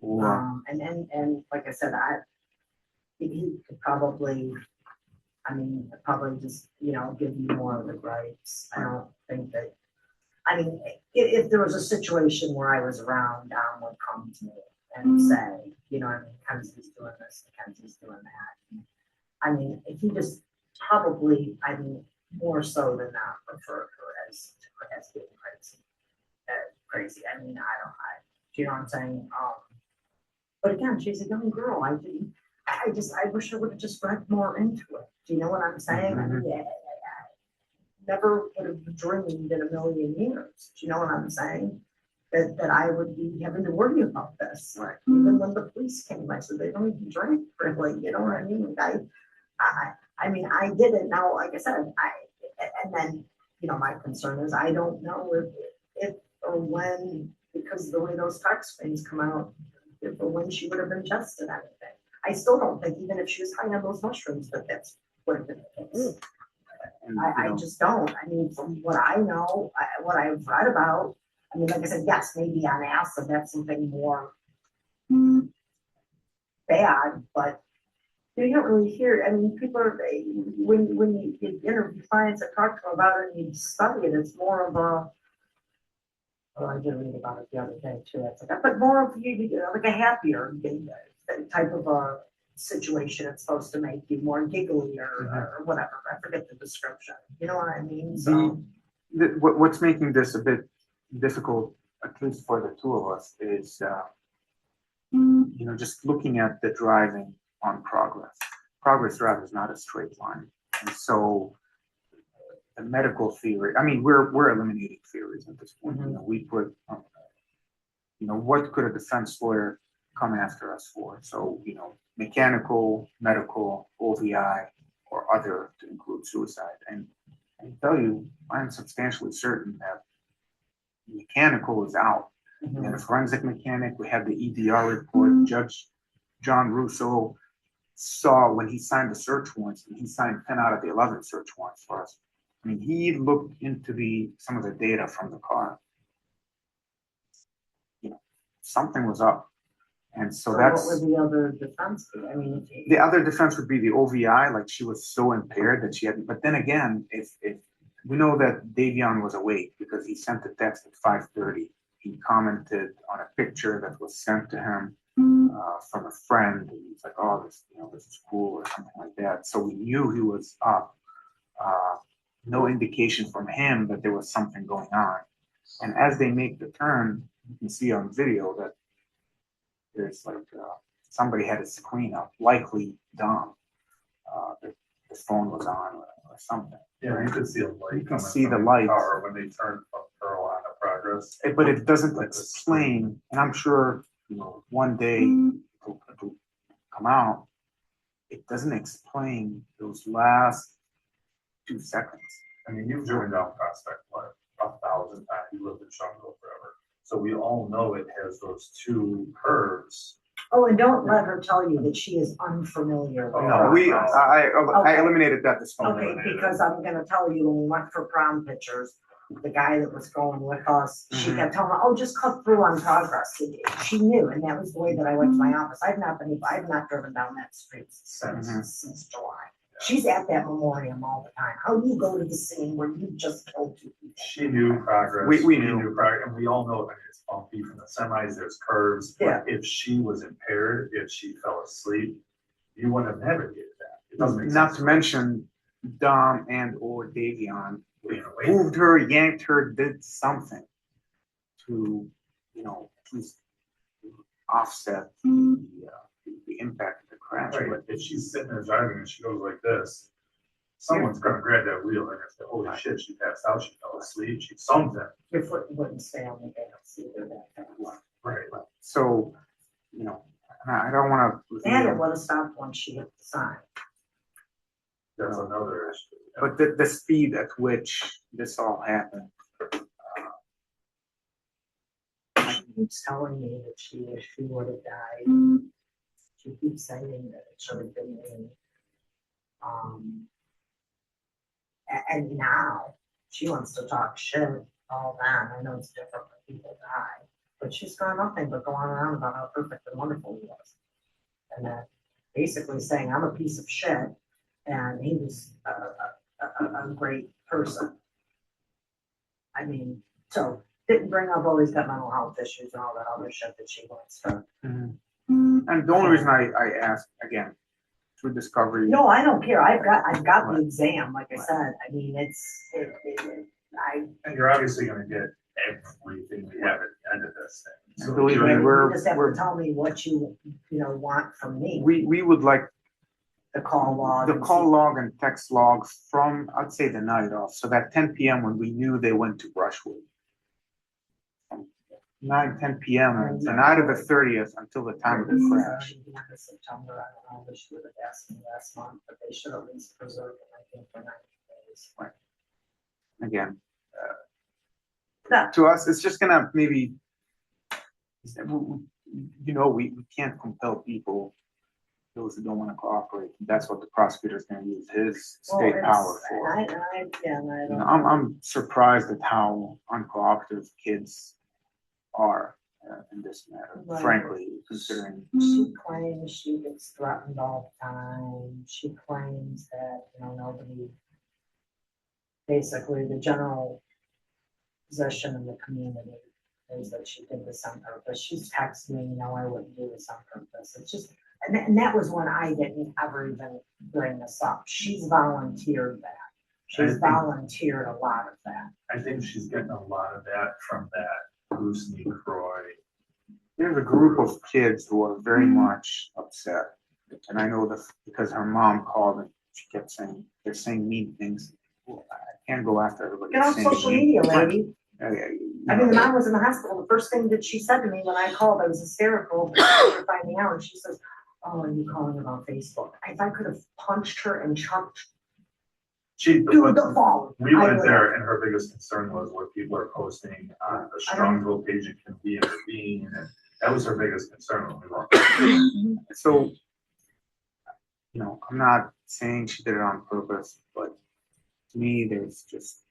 Or And like I said, he could probably, I mean, probably just, give you more of the gripes. I don't think that, I mean, if there was a situation where I was around, Don would come to me and say, Kenzie's doing this, Kenzie's doing that. I mean, he just probably, more so than not, referred her as being crazy. Crazy. I mean, do you know what I'm saying? But again, she's a young girl. I wish I would have just read more into it. Do you know what I'm saying? I mean, I never would have dreamed in a million years. Do you know what I'm saying? That I would be having to worry about this. Right. Even when the police came, I said, they don't even drink really. You know what I mean? I mean, I did it. Now, like I said, and then, my concern is I don't know if or when, because of the way those tax things come out, if or when she would have ingested anything. I still don't think, even if she was high on those mushrooms, that's would have been the case. I just don't. I mean, from what I know, what I've read about, I mean, like I said, yes, maybe on acid, that's something more bad, but you don't really hear. I mean, people are, when you interview clients that talk to them about it and you study it, it's more of a, I did read about it the other day too. It's like, but more of like a happier type of a situation. It's supposed to make you more giggly or whatever. I forget the description. You know what I mean? So what's making this a bit difficult, at least for the two of us, is just looking at the driving on Progress. Progress Drive is not a straight line, and so the medical theory. I mean, we're eliminating theories at this point. We put, what could a defense lawyer come after us for? So, mechanical, medical, OVI, or other to include suicide. And I can tell you, I'm substantially certain that mechanical is out. And a forensic mechanic, we have the EDR report. Judge John Russo saw when he signed the search warrants, and he signed 10 out of the 11 search warrants for us. I mean, he looked into some of the data from the car. Something was up. And so that's. What would the other defense be? I mean, the other defense would be the OVI, like she was so impaired that she had. But then again, if we know that Davion was awake because he sent a text at 5:30. He commented on a picture that was sent to him from a friend. And he's like, "Oh, this is cool," or something like that. So we knew he was up. No indication from him that there was something going on. And as they make the turn, you can see on video that there's like somebody had a screen up, likely Dom. The phone was on or something. Yeah, you could see a light. You can coming see from the light. car when they turn from Pearl on the progress. But it doesn't Like the explain, and I'm sure, one day it'll come out. It doesn't explain those last 2 seconds. I mean, you've driven down Prospect, what, 1,000 times, you lived in Shango forever. So we all know it has those two curves. Oh, and don't let her tell you that she is unfamiliar with No, I Okay. eliminated that this Okay, morning. because I'm gonna tell you, when we went for prom pictures, the guy that was going with us, she Mhm. kept telling me, oh, just cut through on Progress. She knew, and that was the way that I went to my office. I've not driven down that street Mhm. since July. She's at that memoriam all the time. How do you go to the scene where you just killed 2 people? She knew Progress. We she knew. Progress, and we all know, I mean, it's bumpy from the semis, there's curves. Yeah. If she was impaired, if she fell asleep, you wouldn't have navigated that. It doesn't make Not sense. to mention Dom and or Davion Being away. moved her, yanked her, did something to, at least offset the impact of the crash. Right, But if she's sitting there driving and she goes like this, someone's gonna grab that wheel and it's, holy shit, she passed out, she fell asleep, she something. Your foot wouldn't stay on the gas either that fast. Right. so, I don't want And it to. would have stopped once she hit the sign. That's another issue. But the speed at which this all happened. She keeps telling me that she wished she would have died. She keeps saying that it should have been me. And now she wants to talk shit all that. I know it's different when people die, but she's got nothing but going around about how perfect and wonderful he was. And then basically saying I'm a piece of shit and he was a great person. I mean, so didn't bring up, oh, he's got mental health issues and all that other shit that she wants to. And the only reason I asked, again, through discovery. No, I don't care. I've got the exam, like I said. I mean, And you're obviously gonna get everything we have at the end of this thing. So Believe me, you just have we're, to tell me what you want from me. we would like The call log. the and call see- log and text log from, I'd say, the night off, so that 10 p.m. when we knew they went to Brushwood. From 10 p.m. the night of the 30th until the time of the crash. The end of September, I don't know, they should have asked me last month, but they should at least preserve it, I think, for 90 days. Again, Yeah. to us, it's just gonna maybe, we can't compel people, those who don't want to cooperate. That's what the prosecutor's gonna use his state Well, power it's- for. And I don't. I'm surprised at how uncooperative kids are in this matter, Right. frankly, considering. She claims she gets threatened all the time. She claims that, nobody, basically the general position in the community is that she did this on purpose. She's texted me, I wouldn't do this on purpose. It's just, and that was when I didn't ever even bring this up. She's volunteered that. She's think- volunteered a lot of that. I think she's getting a lot of that from that Bruce Croy. There's a group of kids who are very much upset. And I know that because her mom called and she kept saying, they're saying mean things. Well, I can't go after everybody. Get off saying social mean- media, lady. I mean, the Yeah. mom was in the hospital. The first thing that she said to me when I called, I was hysterical for finding out. And she says, oh, are you calling about Facebook? If I could have punched her and chucked She, through the phone. we I went would there and her biggest concern was what people are posting on the Stronghold page and can be intervened. And that was her biggest concern when we walked. So, I'm not saying she did it on purpose, but to me, there's just,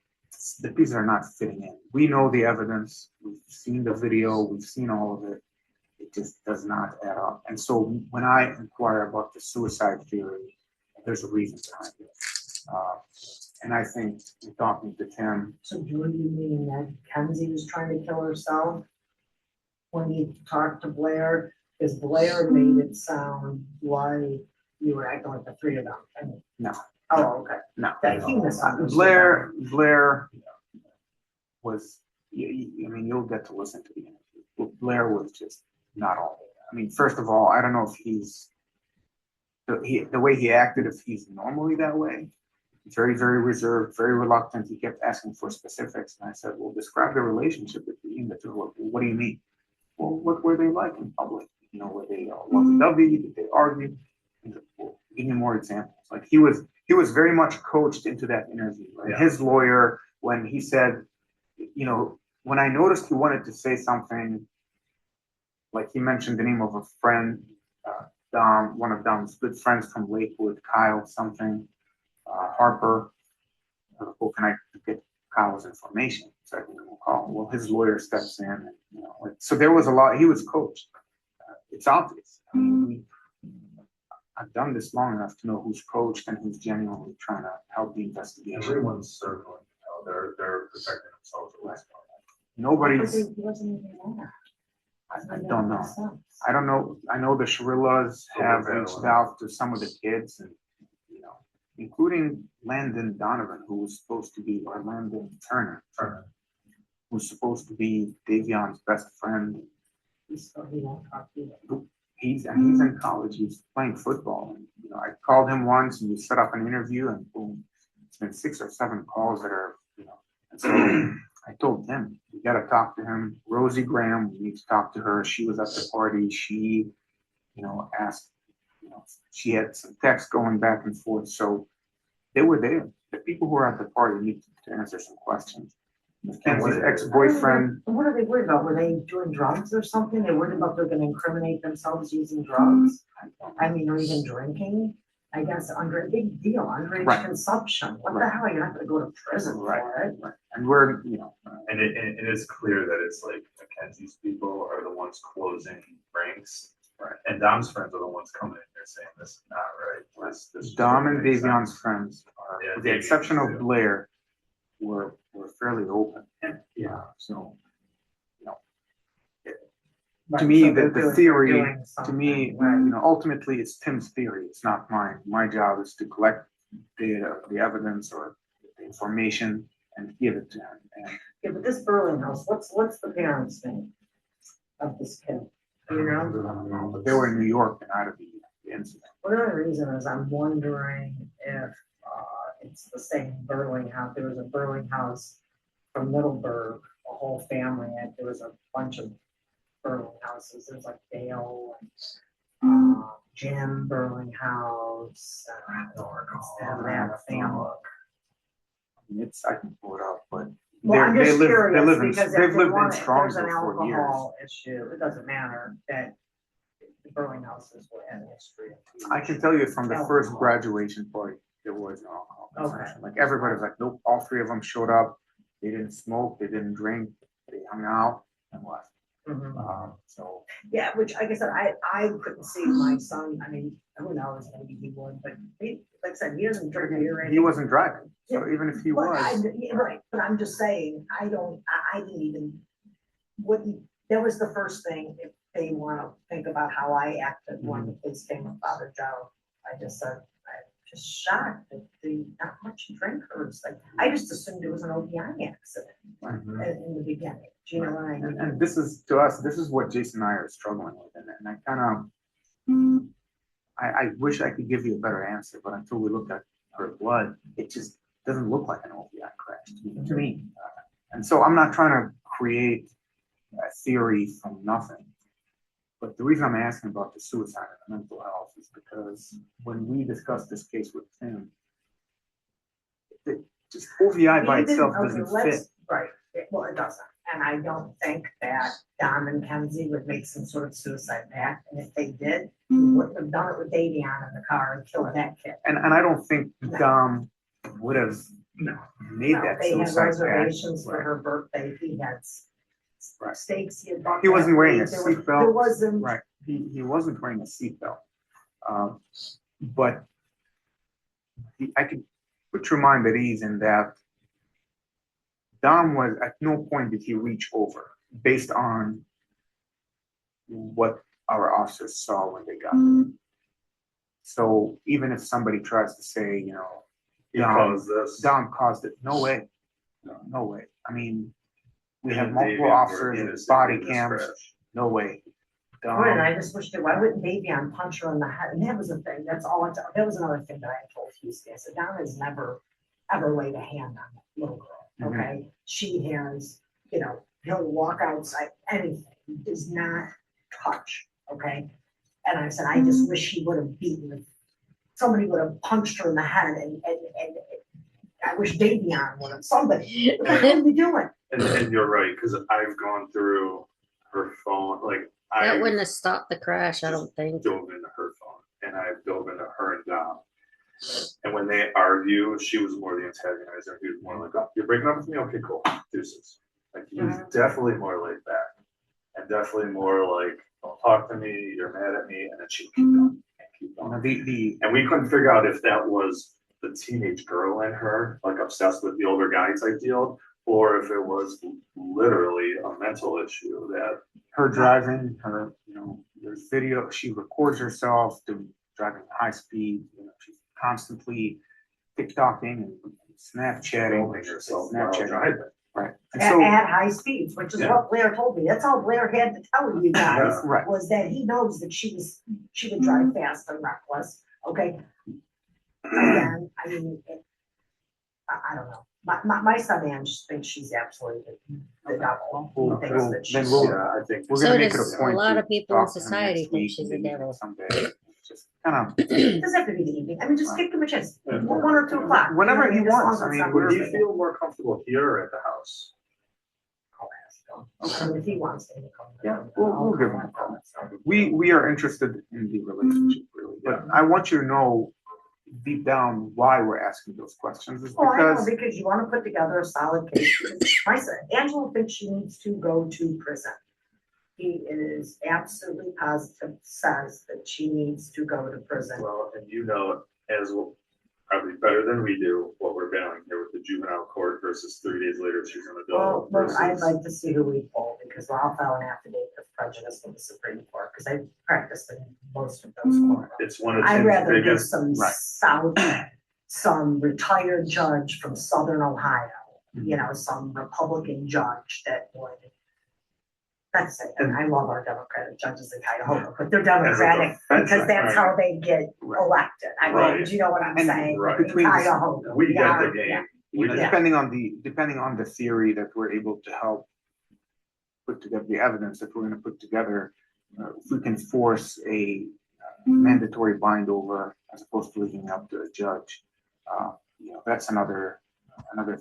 the pieces are not fitting in. We know the evidence, we've seen the video, we've seen all of it. It just does not add up. And so when I inquire about the suicide theory, there's a reason behind it. And I think in talking to Tim, So do you mean that Kenzie was trying to kill herself when you talked to Blair? Because Blair made it sound like you were acting like the three of them. No. Oh, okay. no. That he misunderstood. Blair was, you'll get to listen to the interview. But Blair was just not all there. I mean, first of all, I don't know if the way he acted, if he's normally that way. very, very reserved, very reluctant. He kept asking for specifics. And I said, well, describe the relationship between the two. What do you mean? Well, what were they like in public? You know, were they lovey-dovey? Did they argue? He said, well, give me more examples. Like he was very much coached into that interview. Right? Yeah. His lawyer, when he said, you know, when I noticed he wanted to say something, like he mentioned the name of a friend, Dom, one of Dom's good friends from Lakewood, Kyle something, Harper. Well, can I get Kyle's information so I can give him a call? Well, his lawyer steps in, and, you know, like, so there was a lot. He was coached. It's obvious. I mean, I've done this long enough to know who's coached and who's genuinely trying to help the investigation. Everyone's circling, you know, they're protecting themselves at least. Nobody's. He wasn't even there. I don't know. I don't know. I know the Shirillas have reached out to some of the kids, and you know, including Landon Donovan, who was supposed to be, or Landon Turner, who's supposed to be Davion's best friend. He won't talk to you. He's in college. He's playing football. And, you know, I called him once, and we set up an interview, and boom, it's been 6 or 7 calls that are, you know. And so I told him, we got to talk to him. Rosie Graham, we need to talk to her. She was at the party. She, you know, asked, you know, she had some texts going back and forth. So they were there. The people who were at the party need to answer some questions. Mackenzie's ex-boyfriend. What are they worried about? Were they doing drugs or something? They worried about they're going to incriminate themselves using drugs? I mean, or even drinking? I guess under a big deal, underage Right. consumption. What the Right. hell? You're not going to go to prison Right. for it. Right. And we're, you know. And it is clear that it's like Mackenzie's people are the ones closing ranks. Right. And Dom's friends are the ones coming in there saying this is not right. This Dom doesn't and make Davion's sense. friends, are, Yeah, with the Davion exception of too. Blair, were fairly open. And, Yeah. so, you know, Right, to me, so they're the doing theory, to something, me, right. you know, ultimately it's Tim's theory. It's not mine. My job is to collect data, the evidence or the information and give it to him. And Yeah, but this Berlin house, what's the parents' name of this kid? You know? but they were in New York and out of the incident. One of the reasons is I'm wondering if it's the same Burling house. There was a Burling house from Middleburg, a whole family, and there was a bunch of Burling houses. There's like Dale and Jim Burling house. And they have a family. It's, I can pull it up, but Well, I'm just they curious live in, because they've if lived in there's an Strongsville for years. alcohol issue, it doesn't matter that the Burling houses were in history. I can tell you from the first Alcohol. graduation party, there was no alcohol Okay. consumption. Like everybody was like, nope, all 3 of them showed up. They didn't smoke, they didn't drink, they hung out and left. Mhm. So Yeah, which like I said, I couldn't see my son, I mean, who knows, maybe he would, but he, like I said, he doesn't drink beer. he wasn't driving. So even if he But was, yeah, right, but I'm just saying, I didn't even, wouldn't, that was the first thing, if they wanna think about how I acted when the police came with Father Joe. I just said, I'm just shocked that the, not much drinkers, like, I just assumed it was an OPI accident in the beginning, do you know what I mean? and this is, to us, this is what Jason and I are struggling with. And I kind of, I wish I could give you a better answer, but until we look at her blood, it just doesn't look like an OPI crash to me. And so I'm not trying to create a theory from nothing. But the reason I'm asking about the suicide and the mental health is because when we discussed this case with Tim, just OVI by itself doesn't fit. Right, well, it doesn't, and I don't think that Dom and Kenzie would make some sort of suicide pact, and if they did, he wouldn't have done it with Davion in the car and killed that kid. And I don't think No. Dom would have made No, that they had suicide reservations pact. for her birthday, he had Right. steaks he had bought. He wasn't that wearing a week. There seatbelt. wasn't. Right, he wasn't wearing a seatbelt. But I could put your mind at ease in that Dom was, at no point did he reach over based on what our officers saw when they got there. So even if somebody tries to say, you know, He caused this. Dom caused it, no way, no way. I mean, we have And multiple Davion were officers, innocent body in this cams, crash. no way. Right, and I just wished it, why wouldn't Davion punch her in the head? And that was the thing, that was another thing that I told Houston. I said, Dom has never ever laid a hand on that little girl, okay? She has, you know, he'll walk outside, anything, he does not touch, okay? And I said, I just wish he would have somebody would have punched her in the head and I wish Davion would have, somebody, what the hell are you doing? And you're right, because I've gone through her phone, like, That I wouldn't have stopped the crash, I don't think. dove into her phone, and I dove into her and Dom. And when they argue, she was more the antagonizer. He was more like, "Oh, you're breaking up with me? Okay, cool, deuces." Like, he was definitely more laid back, and definitely more like, "Don't talk to me. You're mad at me," and then she would keep going and keep going. And we couldn't figure out if that was the teenage girl in her, like obsessed with the older guy type deal, or if it was literally a mental issue that Her driving, her, you know, there's video, she records herself driving high speed, you know, she's constantly TikToking and Snapchatting. filming herself while Snapchatting. driving. Right. And At, so, at high speeds, which is what Blair told me. That's all Blair had to tell you guys, Yeah. right. was that he knows that she would drive fast and reckless, okay? Again, I mean, I don't know. My son Ange thinks she's absolutely the devil. He We'll- thinks we'll- that then she's. we'll- Yeah, I think. We're So gonna make it does a a point. lot to of people in talk to him society next think week, she's a maybe devil. Someday, just kind of, It doesn't have to be the evening. I mean, just give him a chance. 1 or 2 o'clock. Whenever You know, he as long wants. as I it's mean, not we're- Would he Thursday. feel more comfortable here or at the house? I'll ask him. I mean, if he wants to come. Yeah, we'll give him a call. We are interested in the relationship, really, but Yeah. I want you to know deep down why we're asking those questions is Well, I know, because, because you want to put together a solid case. My son, Angela thinks she needs to go to prison. He is absolutely positive, says that she needs to go to prison. Well, and you know, as well, probably better than we do, what we're battling here with the juvenile court versus 3 days later she's an adult Well, I'd versus. like to see who we pull, because I'll file an affidavit of prejudice in the Supreme Court, because I practiced in most of those courts. It's one of I'd Tim's rather get biggest, some retired judge from Southern Ohio, Mm-hmm. you know, some Republican judge that would. That's it, and I love our Democratic judges in Cuyahoga, but they're Democratic That's because that's how they get Right. elected. I mean, Right. do you know what I'm And saying? right. In Between the- Cuyahoga, we get are- the game. yeah. you know, Yeah. depending on the theory that we're able to help put together, the evidence that we're gonna put together, if we can force a mandatory bind over as opposed to leaving it up to a judge, you know, that's another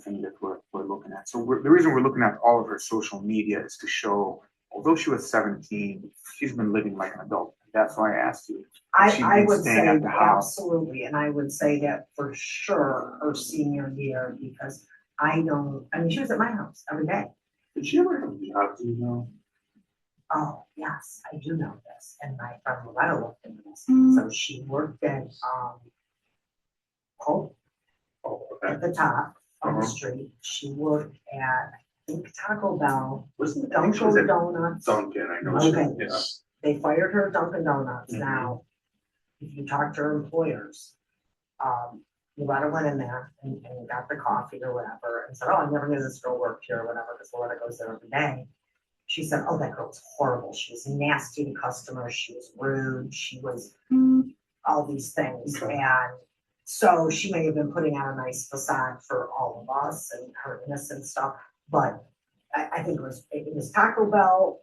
thing that we're looking at. So the reason we're looking at all of her social media is to show, although she was 17, she's been living like an adult. That's why I asked you. Has she I been would staying say at the house? absolutely, and I would say that for sure her senior year, because I mean, she was at my house every day. Did she ever have a job, do you know? Oh, yes, I do know this, and my friend Loretta looked into this, so she worked at, Hope Oh, okay. at the top of the Uh-huh. street. She worked at, I think, Taco Bell, Wasn't, I think she was Dunkin' at Donuts. Dunkin', I know she, Okay. yeah. They fired her at Dunkin' Donuts. Mhm. Now, if you talk to her employers, Loretta went in there and got the coffee or whatever and said, oh, I never knew this girl worked here or whatever, because Loretta goes there every day. She said, oh, that girl was horrible. She was nasty to customers. She was rude. She was all these things. Okay. And so she may have been putting on a nice facade for all of us and her innocent stuff. But I think it was Taco Bell,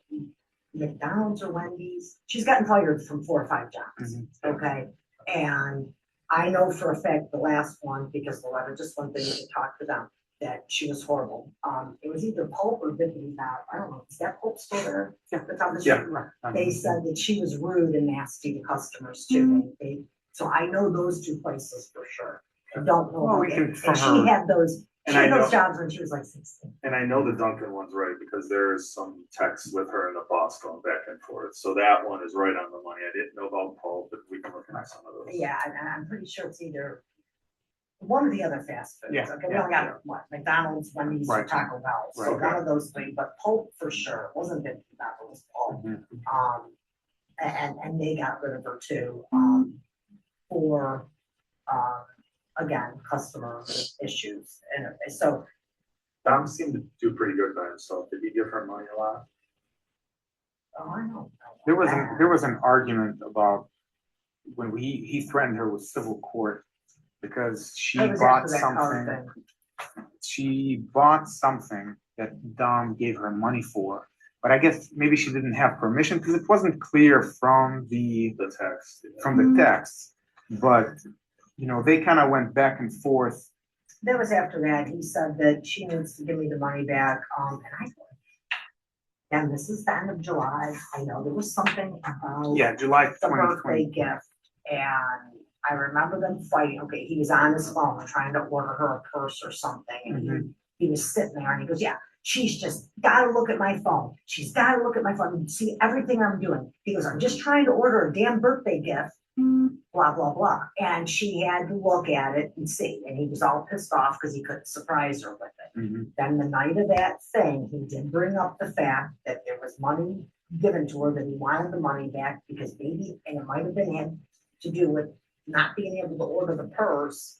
McDonald's or Wendy's. She's gotten fired from 4 or 5 jobs. Mhm. Okay. And I know for a fact the last one, because Loretta just went there to talk to them, that she was horrible. It was either Pulp or Vivian Bow. I don't know. Is that Pulp still there? Yeah. That's on the Yeah. street? Right. They said that she was rude and nasty to customers too. So I know those 2 places for sure. I don't know. Well, we about can it. from And she her- had those, And she had I those know- jobs when she was like 16. And I know the Duncan one's right, because there's some text with her and the boss going back and forth, so that one is right on the money. I didn't know about Paul, but we can look at some of those. Yeah, and I'm pretty sure it's either one of the other fast foods. Yeah, Okay, we yeah, only got what, McDonald's, Wendy's, or Right. Taco Bell. So Right. one of those 3, but Pulp for sure. It wasn't Vivian Bow, it was Pulp. Mhm. And they got rid of her too, for, again, customer issues. And so, Dom seemed to do pretty good by himself. Did he give her money a lot? oh, I know. There was an argument about when he threatened her with civil court because she That was bought after that car something. thing. She bought something that Dom gave her money for, but I guess maybe she didn't have permission because it wasn't clear from the text. text. But you know, they kind of went back and forth. That was after that. He said that she needs to give me the money back. And this is the end of July. I know there was something about Yeah, July the birthday 2020. gift. And I remember them fighting. Okay, he was on his phone trying to order her a purse or something. And he was sitting there and he goes, yeah, she's just gotta look at my phone. She's gotta look at my phone and see everything I'm doing. He goes, I'm just trying to order a damn birthday gift, blah, blah, blah. And she had to look at it and see. And he was all pissed off because he couldn't surprise her with it. Then the night of that thing, he did bring up the fact that there was money given to her, that he wanted the money back because maybe, and it might have been had to do with not being able to order the purse.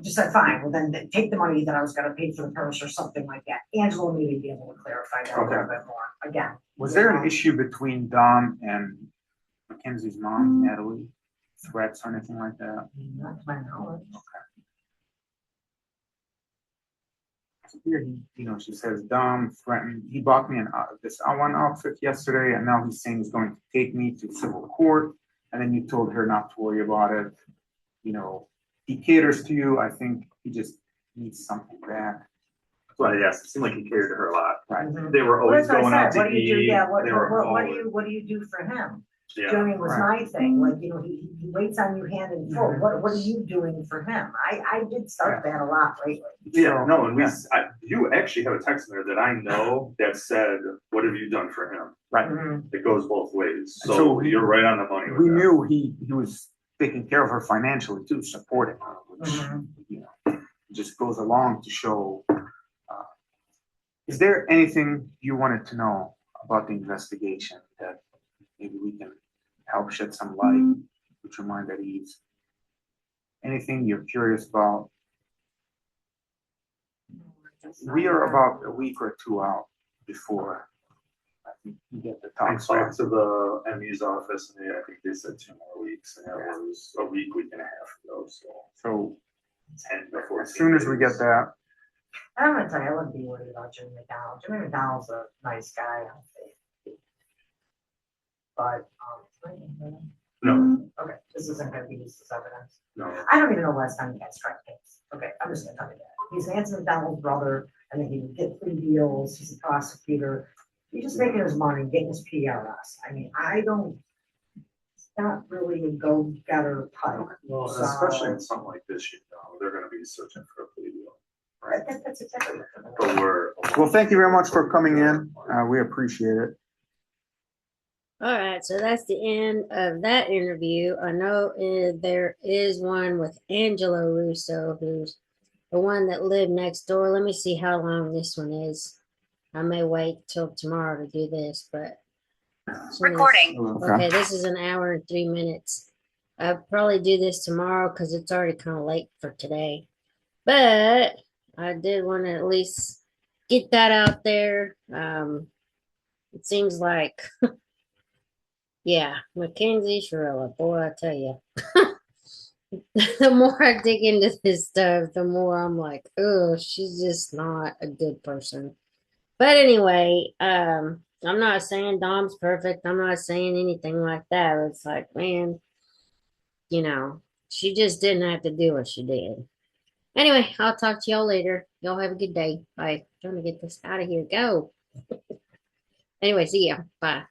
Just said, fine, well then take the money that I was gonna pay for the purse or something like that. Angela may be able to clarify that a little bit more. Again. Was there an issue between Dom and Mackenzie's mom, Natalie? Threats or anything like that? Not to my knowledge. Here, you know, she says Dom threatened. He bought me this one outfit yesterday, and now he's saying he's going to take me to civil court. And then you told her not to worry about it. You know, he caters to you. I think he just needs something back. That's why I asked. It seemed like he cared to her a lot. Right. They were always Well, that's going what I out said. to What do you do? eat. Yeah, They were what do you do for him? Do you know Yeah. what I mean, was Right. my thing, like, you know, he waits on you hand and foot. What are you doing for him? I did start that a lot lately. Yeah, no, and Yeah. you actually have a text in there that I know that said, what have you done for him? Right. It goes both ways. And So you're right on the money with We that. knew he was taking care of her financially too, supporting her, which you know just goes along to show. Is there anything you wanted to know about the investigation that maybe we can help shed some light, put your mind at ease? Anything you're curious about? We are about a week or two out before I think you get the I talks back. talked to the ME's office and I think they said 2 more weeks and that was a week and a half ago, So 10 to 14 as soon as we get days. that, I'm gonna tell you, I wouldn't be worried about Jimmy McDonald. Jimmy McDonald's a nice guy, I think. But, No, okay, this isn't gonna be used as evidence. no. I don't even know last time he got strike case. Okay, I'm just gonna tell you that. He's Nancy McDonald's brother, and then he would get plea deals, he's a prosecutor. He's just making his money, getting his PRS. I mean, it's not really a go-getter type. Well, So- especially in something like this, they're gonna be searching for a plea deal. That's exactly what I'm But we're. well, thank you very much for coming in. We appreciate it. All right, so that's the end of that interview. I know there is one with Angelo Russo, who's the one that lived next door. Let me see how long this one is. I may wait till tomorrow to do this, but Recording. Okay, this is an hour and 3 minutes. I'll probably do this tomorrow because it's already kind of late for today. But I did want to at least get that out there. It seems like, yeah, Mackenzie Shirella, boy, I tell you, the more I dig into this stuff, the more I'm like, oh, she's just not a good person. But anyway, I'm not saying Dom's perfect. I'm not saying anything like that. It's like, man, you know, she just didn't have to do what she did. Anyway, I'll talk to y'all later. Y'all have a good day. Bye. Trying to get this out of here. Go. Anyway, see ya. Bye.